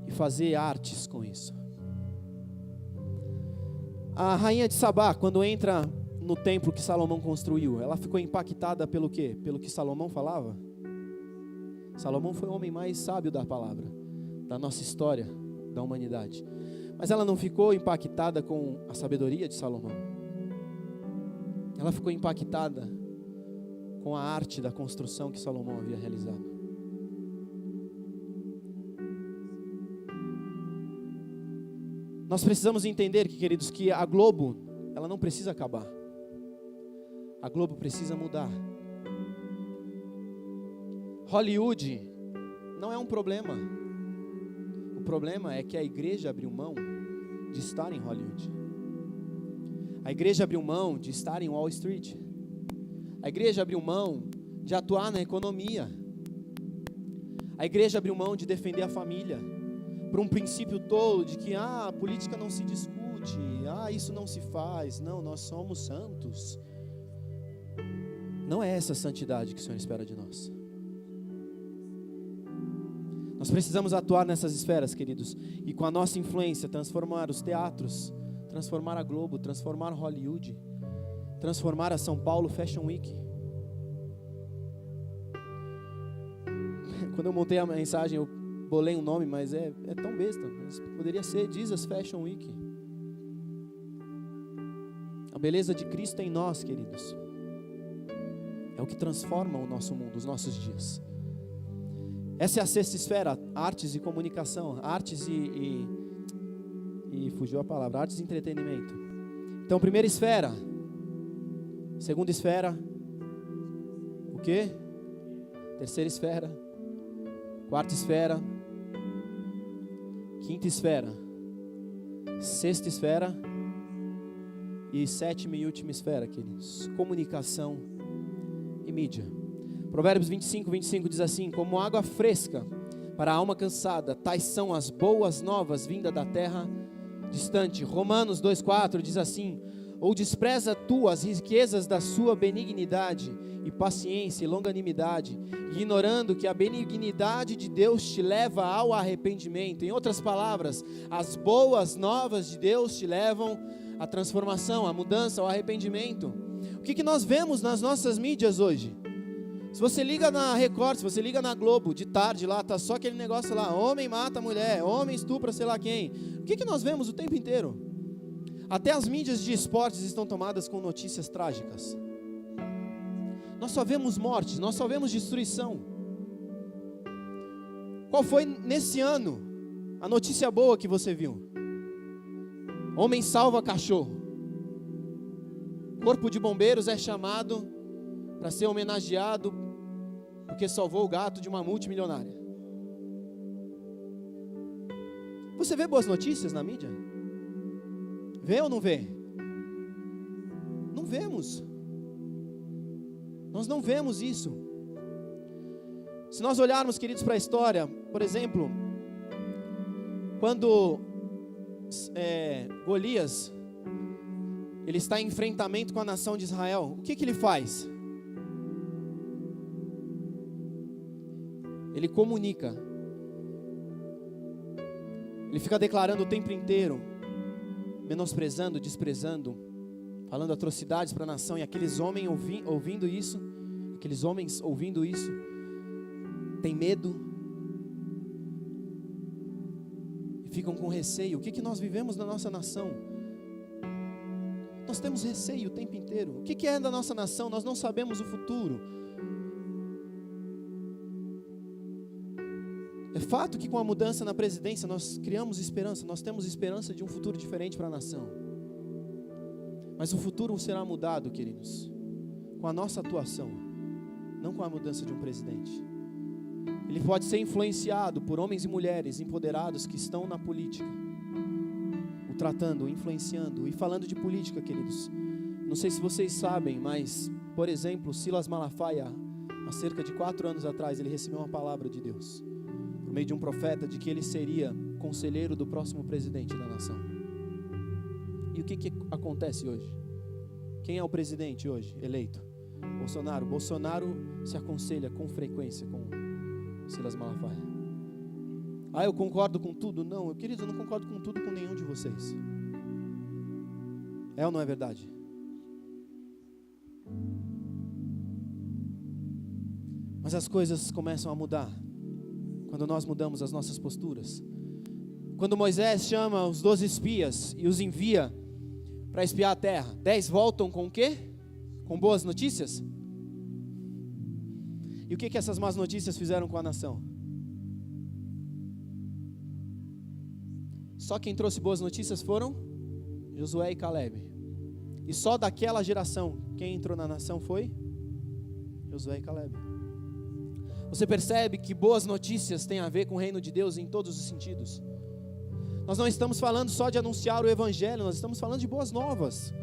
e fazer artes com isso. A rainha de Sabá, quando entra no templo que Salomão construiu, ela ficou impactada pelo quê? Pelo que Salomão falava? Salomão foi o homem mais sábio da palavra, da nossa história, da humanidade. Mas ela não ficou impactada com a sabedoria de Salomão. Ela ficou impactada com a arte da construção que Salomão havia realizado. Nós precisamos entender, queridos, que a Globo, ela não precisa acabar. A Globo precisa mudar. Hollywood não é um problema. O problema é que a igreja abriu mão de estar em Hollywood. A igreja abriu mão de estar em Wall Street. A igreja abriu mão de atuar na economia. A igreja abriu mão de defender a família, por um princípio tolo de que a política não se discute, isso não se faz. Não, nós somos santos. Não é essa santidade que o Senhor espera de nós. Nós precisamos atuar nessas esferas, queridos, e com a nossa influência transformar os teatros, transformar a Globo, transformar Hollywood, transformar a São Paulo Fashion Week. Quando eu montei a mensagem, eu bolei um nome, mas é tão besta, mas poderia ser Jesus Fashion Week. A beleza de Cristo em nós, queridos, é o que transforma o nosso mundo, os nossos dias. Essa é a sexta esfera, artes e comunicação, artes e fugiu a palavra, artes e entretenimento. Então, primeira esfera, segunda esfera, o quê? Terceira esfera, quarta esfera, quinta esfera, sexta esfera e sétima e última esfera, queridos, comunicação e mídia. Provérbios 25 diz assim: como água fresca para a alma cansada, tais são as boas novas vindas da terra distante. Romanos 2,4 diz assim: ou despreza tu as riquezas da sua benignidade e paciência e longanimidade, ignorando que a benignidade de Deus te leva ao arrependimento. Em outras palavras, as boas novas de Deus te levam à transformação, à mudança, ao arrependimento. O que nós vemos nas nossas mídias hoje? Se você liga na Record, se você liga na Globo, de tarde lá, tá só aquele negócio lá, homem mata mulher, homem estupra sei lá quem. O que nós vemos o tempo inteiro? Até as mídias de esportes estão tomadas com notícias trágicas. Nós só vemos mortes, nós só vemos destruição. Qual foi nesse ano a notícia boa que você viu? Homem salva cachorro. Corpo de bombeiros é chamado para ser homenageado porque salvou o gato de uma multimilionária. Você vê boas notícias na mídia? Vê ou não vê? Não vemos. Nós não vemos isso. Se nós olharmos, queridos, para a história, por exemplo, quando Golias, ele está em enfrentamento com a nação de Israel, o que ele faz? Ele comunica. Ele fica declarando o tempo inteiro, menosprezando, desprezando, falando atrocidades para a nação, e aqueles homens ouvindo isso, tem medo e ficam com receio. O que nós vivemos na nossa nação? Nós temos receio o tempo inteiro. O que é da nossa nação? Nós não sabemos o futuro. É fato que com a mudança na presidência nós criamos esperança, nós temos esperança de um futuro diferente para a nação. Mas o futuro será mudado, queridos, com a nossa atuação, não com a mudança de um presidente. Ele pode ser influenciado por homens e mulheres empoderados que estão na política, o tratando, o influenciando e falando de política, queridos. Não sei se vocês sabem, mas, por exemplo, Silas Malafaia, há cerca de 4 anos atrás, ele recebeu uma palavra de Deus, por meio de um profeta, de que ele seria conselheiro do próximo presidente da nação. E o que acontece hoje? Quem é o presidente hoje eleito? Bolsonaro. Bolsonaro se aconselha com frequência com Silas Malafaia. Eu concordo com tudo? Não, querido, eu não concordo com tudo com nenhum de vocês. É ou não é verdade? Mas as coisas começam a mudar quando nós mudamos as nossas posturas. Quando Moisés chama os 12 espias e os envia para espiar a terra, 10 voltam com o quê? Com boas notícias? E o que essas más notícias fizeram com a nação? Só quem trouxe boas notícias foram Josué e Calebe. E só daquela geração, quem entrou na nação foi Josué e Calebe. Você percebe que boas notícias têm a ver com o reino de Deus em todos os sentidos. Nós não estamos falando só de anunciar o evangelho, nós estamos falando de boas novas,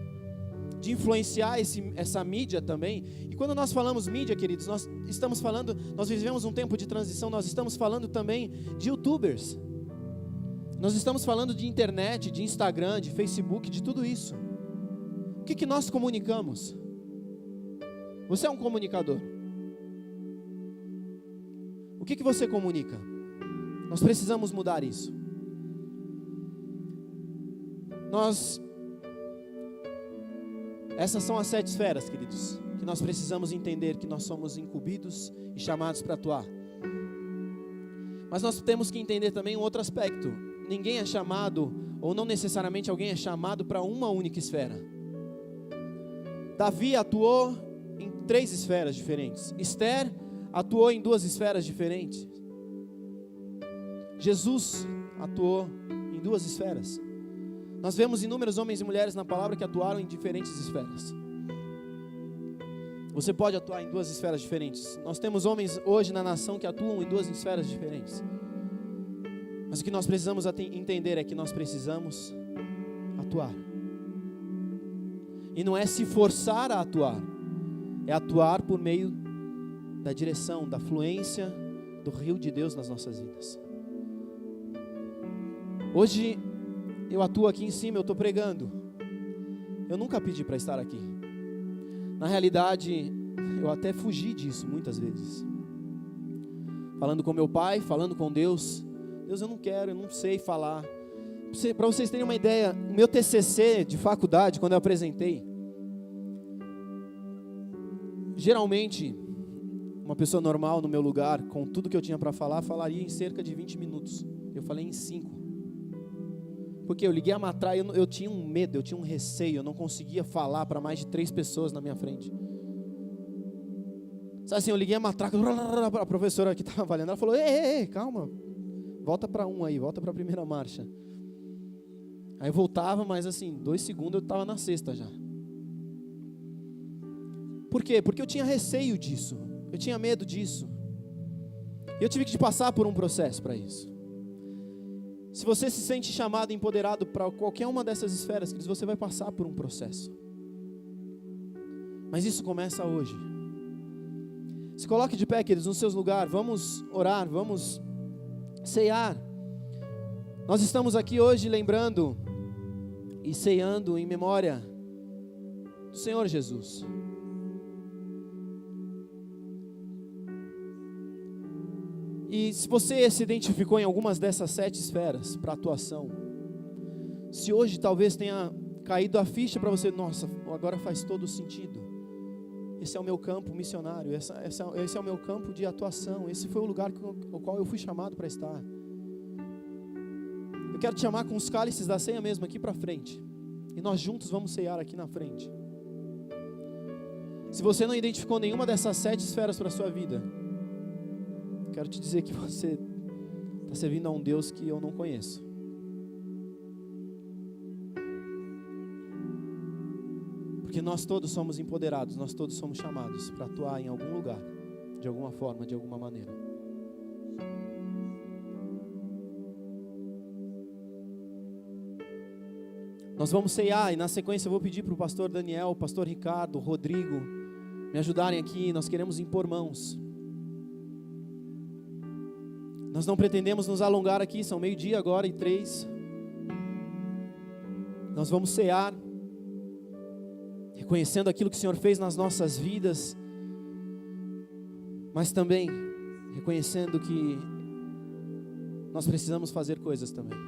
de influenciar essa mídia também. E quando nós falamos mídia, queridos, nós vivemos um tempo de transição, nós estamos falando também de youtubers. Nós estamos falando de internet, de Instagram, de Facebook, de tudo isso. O que nós comunicamos? Você é um comunicador. O que você comunica? Nós precisamos mudar isso. Essas são as 7 esferas, queridos, que nós precisamos entender que nós somos incumbidos e chamados para atuar. Mas nós temos que entender também um outro aspecto. Ninguém é chamado, ou não necessariamente alguém é chamado para uma única esfera. Davi atuou em 3 esferas diferentes. Esther atuou em 2 esferas diferentes. Jesus atuou em 2 esferas. Nós vemos inúmeros homens e mulheres na palavra que atuaram em diferentes esferas. Você pode atuar em 2 esferas diferentes. Nós temos homens hoje na nação que atuam em 2 esferas diferentes. Mas o que nós precisamos entender é que nós precisamos atuar. E não é se forçar a atuar, é atuar por meio da direção, da fluência do rio de Deus nas nossas vidas. Hoje eu atuo aqui em cima, eu estou pregando. Eu nunca pedi para estar aqui. Na realidade, eu até fugi disso muitas vezes. Falando com meu pai, falando com Deus. Deus, eu não quero, eu não sei falar. Para vocês terem uma ideia, o meu TCC de faculdade, quando eu apresentei, geralmente, uma pessoa normal no meu lugar, com tudo que eu tinha para falar, falaria em cerca de 20 minutos. Eu falei em 5. Porque eu liguei a matraca, eu tinha um medo, eu tinha um receio, eu não conseguia falar para mais de 3 pessoas na minha frente. Sabe assim, eu liguei a matraca, a professora que estava avaliando, ela falou, ei, calma, volta para 1 aí, volta para a primeira marcha. Aí eu voltava, mas assim, 2 segundos eu estava na 6ª já. Por quê? Porque eu tinha receio disso, eu tinha medo disso. E eu tive que passar por um processo para isso. Se você se sente chamado, empoderado para qualquer uma dessas esferas, você vai passar por um processo. Mas isso começa hoje. Se coloque de pé, queridos, nos seus lugares. Vamos orar, vamos ceiar. Nós estamos aqui hoje lembrando e ceando em memória do Senhor Jesus. E se você se identificou em algumas dessas 7 esferas para atuação, se hoje talvez tenha caído a ficha para você, nossa, agora faz todo sentido. Esse é o meu campo missionário, esse é o meu campo de atuação, esse foi o lugar ao qual eu fui chamado para estar. Eu quero te chamar com os cálices da ceia mesmo aqui para frente. E nós juntos vamos ceiar aqui na frente. Se você não identificou nenhuma dessas 7 esferas para a sua vida, quero te dizer que você está servindo a um Deus que eu não conheço. Porque nós todos somos empoderados, nós todos somos chamados para atuar em algum lugar, de alguma forma, de alguma maneira. Nós vamos ceiar e na sequência eu vou pedir para o pastor Daniel, o pastor Ricardo, o Rodrigo, me ajudarem aqui. Nós queremos impor mãos. Nós não pretendemos nos alongar aqui, são 12:00 agora e 3. Nós vamos cear, reconhecendo aquilo que o Senhor fez nas nossas vidas, mas também reconhecendo que nós precisamos fazer coisas também.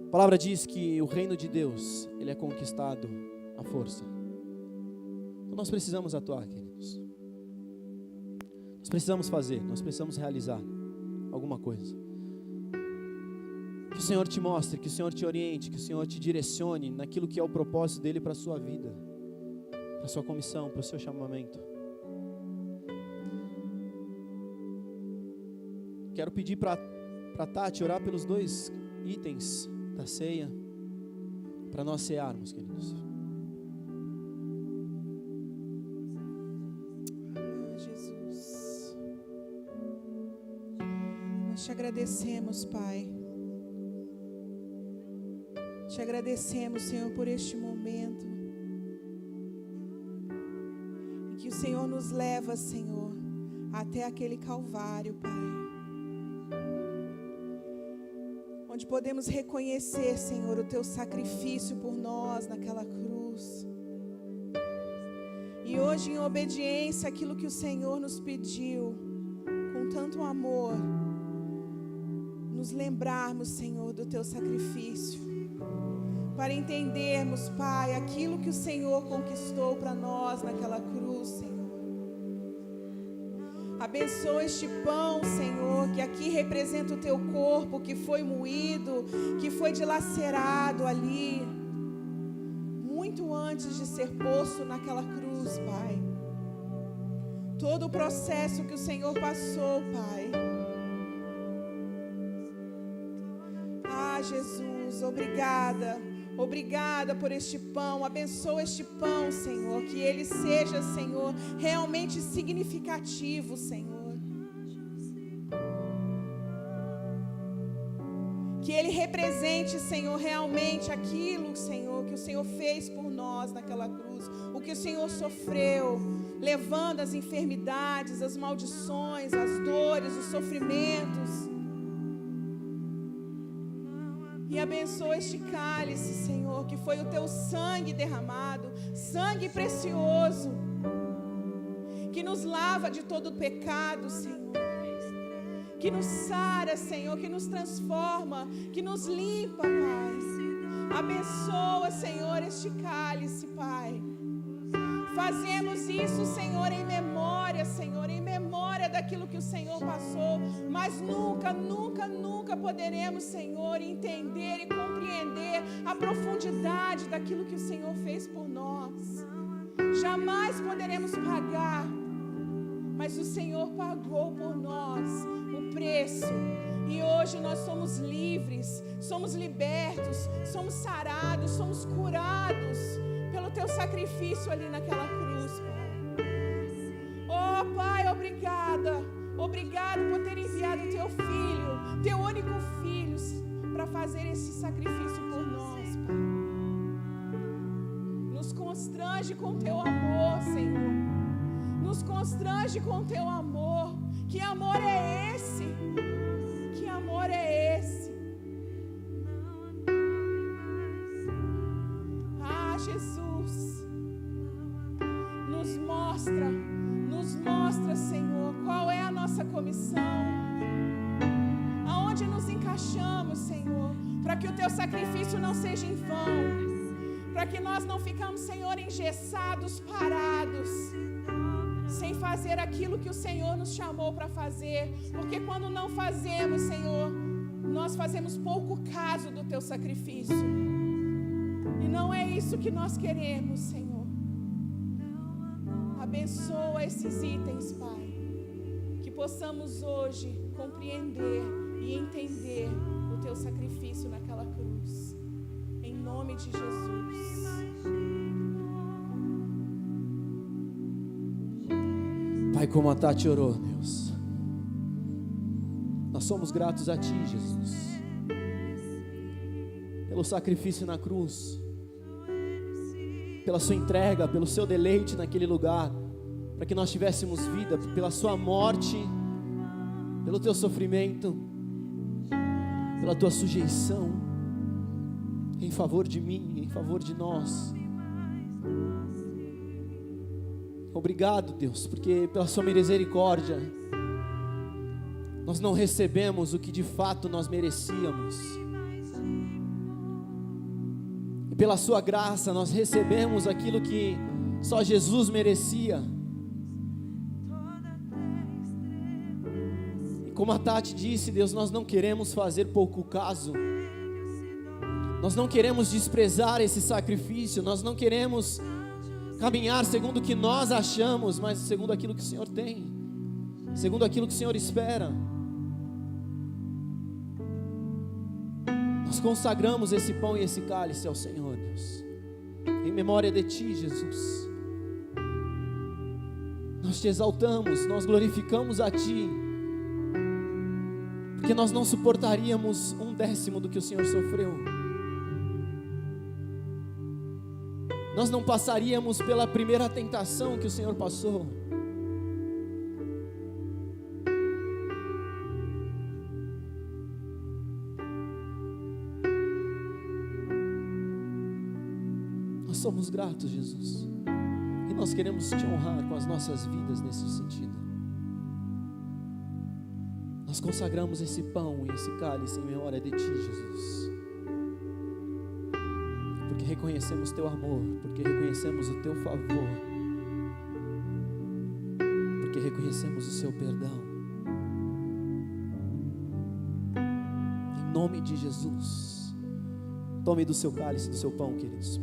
A palavra diz que o reino de Deus, ele é conquistado à força. Então nós precisamos atuar, queridos. Nós precisamos fazer, nós precisamos realizar alguma coisa. Que o Senhor te mostre, que o Senhor te oriente, que o Senhor te direcione naquilo que é o propósito dEle para a sua vida, para a sua comissão, para o seu chamamento. Quero pedir para Tati orar pelos 2 itens da ceia, para nós cearmos, queridos. Jesus, nós te agradecemos, Pai. Te agradecemos, Senhor, por este momento em que o Senhor nos leva, Senhor, até aquele Calvário, Pai, onde podemos reconhecer, Senhor, o Teu sacrifício por nós naquela cruz. E hoje, em obediência àquilo que o Senhor nos pediu, com tanto amor, nos lembrarmos, Senhor, do Teu sacrifício, para entendermos, Pai, aquilo que o Senhor conquistou para nós naquela cruz, Senhor. Abençoa este pão, Senhor, que aqui representa o Teu corpo, que foi moído, que foi dilacerado ali, muito antes de ser posto naquela cruz, Pai. Todo o processo que o Senhor passou, Pai. Ah, Jesus, obrigada. Obrigada por este pão. Abençoa este pão, Senhor, que ele seja, Senhor, realmente significativo, Senhor. Que ele represente, Senhor, realmente aquilo, Senhor, que o Senhor fez por nós naquela cruz, o que o Senhor sofreu, levando as enfermidades, as maldições, as dores, os sofrimentos. E abençoa este cálice, Senhor, que foi o Teu sangue derramado, sangue precioso, que nos lava de todo pecado, Senhor, que nos sara, Senhor, que nos transforma, que nos limpa, Pai. Abençoa, Senhor, este cálice, Pai. Fazemos isso, Senhor, em memória, Senhor, em memória daquilo que o Senhor passou, mas nunca, nunca, nunca poderemos, Senhor, entender e compreender a profundidade daquilo que o Senhor fez por nós. Jamais poderemos pagar, mas o Senhor pagou por nós o preço. E hoje nós somos livres, somos libertos, somos sarados, somos curados pelo Teu sacrifício ali naquela cruz, Pai. Oh, Pai, obrigada. Obrigado por ter enviado Teu Filho, Teu único Filho, para fazer esse sacrifício por nós, Pai. Nos constrange com Teu amor, Senhor. Nos constrange com Teu amor. Que amor é esse? Que amor é esse? Ah, Jesus, nos mostra, Senhor, qual é a nossa comissão, aonde nos encaixamos, Senhor, para que o Teu sacrifício não seja em vão, para que nós não ficamos, Senhor, engessados, parados, sem fazer aquilo que o Senhor nos chamou para fazer, porque quando não fazemos, Senhor, nós fazemos pouco caso do Teu sacrifício, e não é isso que nós queremos, Senhor. Abençoa esses itens, Pai, que possamos hoje compreender e entender o Teu sacrifício naquela cruz, em nome de Jesus. Pai, como a Tati orou, Deus, nós somos gratos a Ti, Jesus, pelo sacrifício na cruz, pela Sua entrega, pelo Seu deleite naquele lugar, para que nós tivéssemos vida, pela Sua morte, pelo Teu sofrimento, pela Tua sujeição, em favor de mim, em favor de nós. Obrigado, Deus, porque pela Sua misericórdia, nós não recebemos o que de fato nós merecíamos. E pela Sua graça, nós recebemos aquilo que só Jesus merecia. Como a Tati disse, Deus, nós não queremos fazer pouco caso. Nós não queremos desprezar esse sacrifício. Nós não queremos caminhar segundo o que nós achamos, mas segundo aquilo que o Senhor tem, segundo aquilo que o Senhor espera. Nós consagramos esse pão e esse cálice ao Senhor, Deus, em memória de Ti, Jesus. Nós Te exaltamos, nós glorificamos a Ti, porque nós não suportaríamos 1/10 do que o Senhor sofreu. Nós não passaríamos pela primeira tentação que o Senhor passou. Nós somos gratos, Jesus, e nós queremos Te honrar com as nossas vidas nesse sentido. Nós consagramos esse pão e esse cálice em memória de Ti, Jesus, porque reconhecemos Teu amor, porque reconhecemos o Teu favor, porque reconhecemos o Seu perdão. Em nome de Jesus, tome do Seu cálice, do Seu pão, queridos.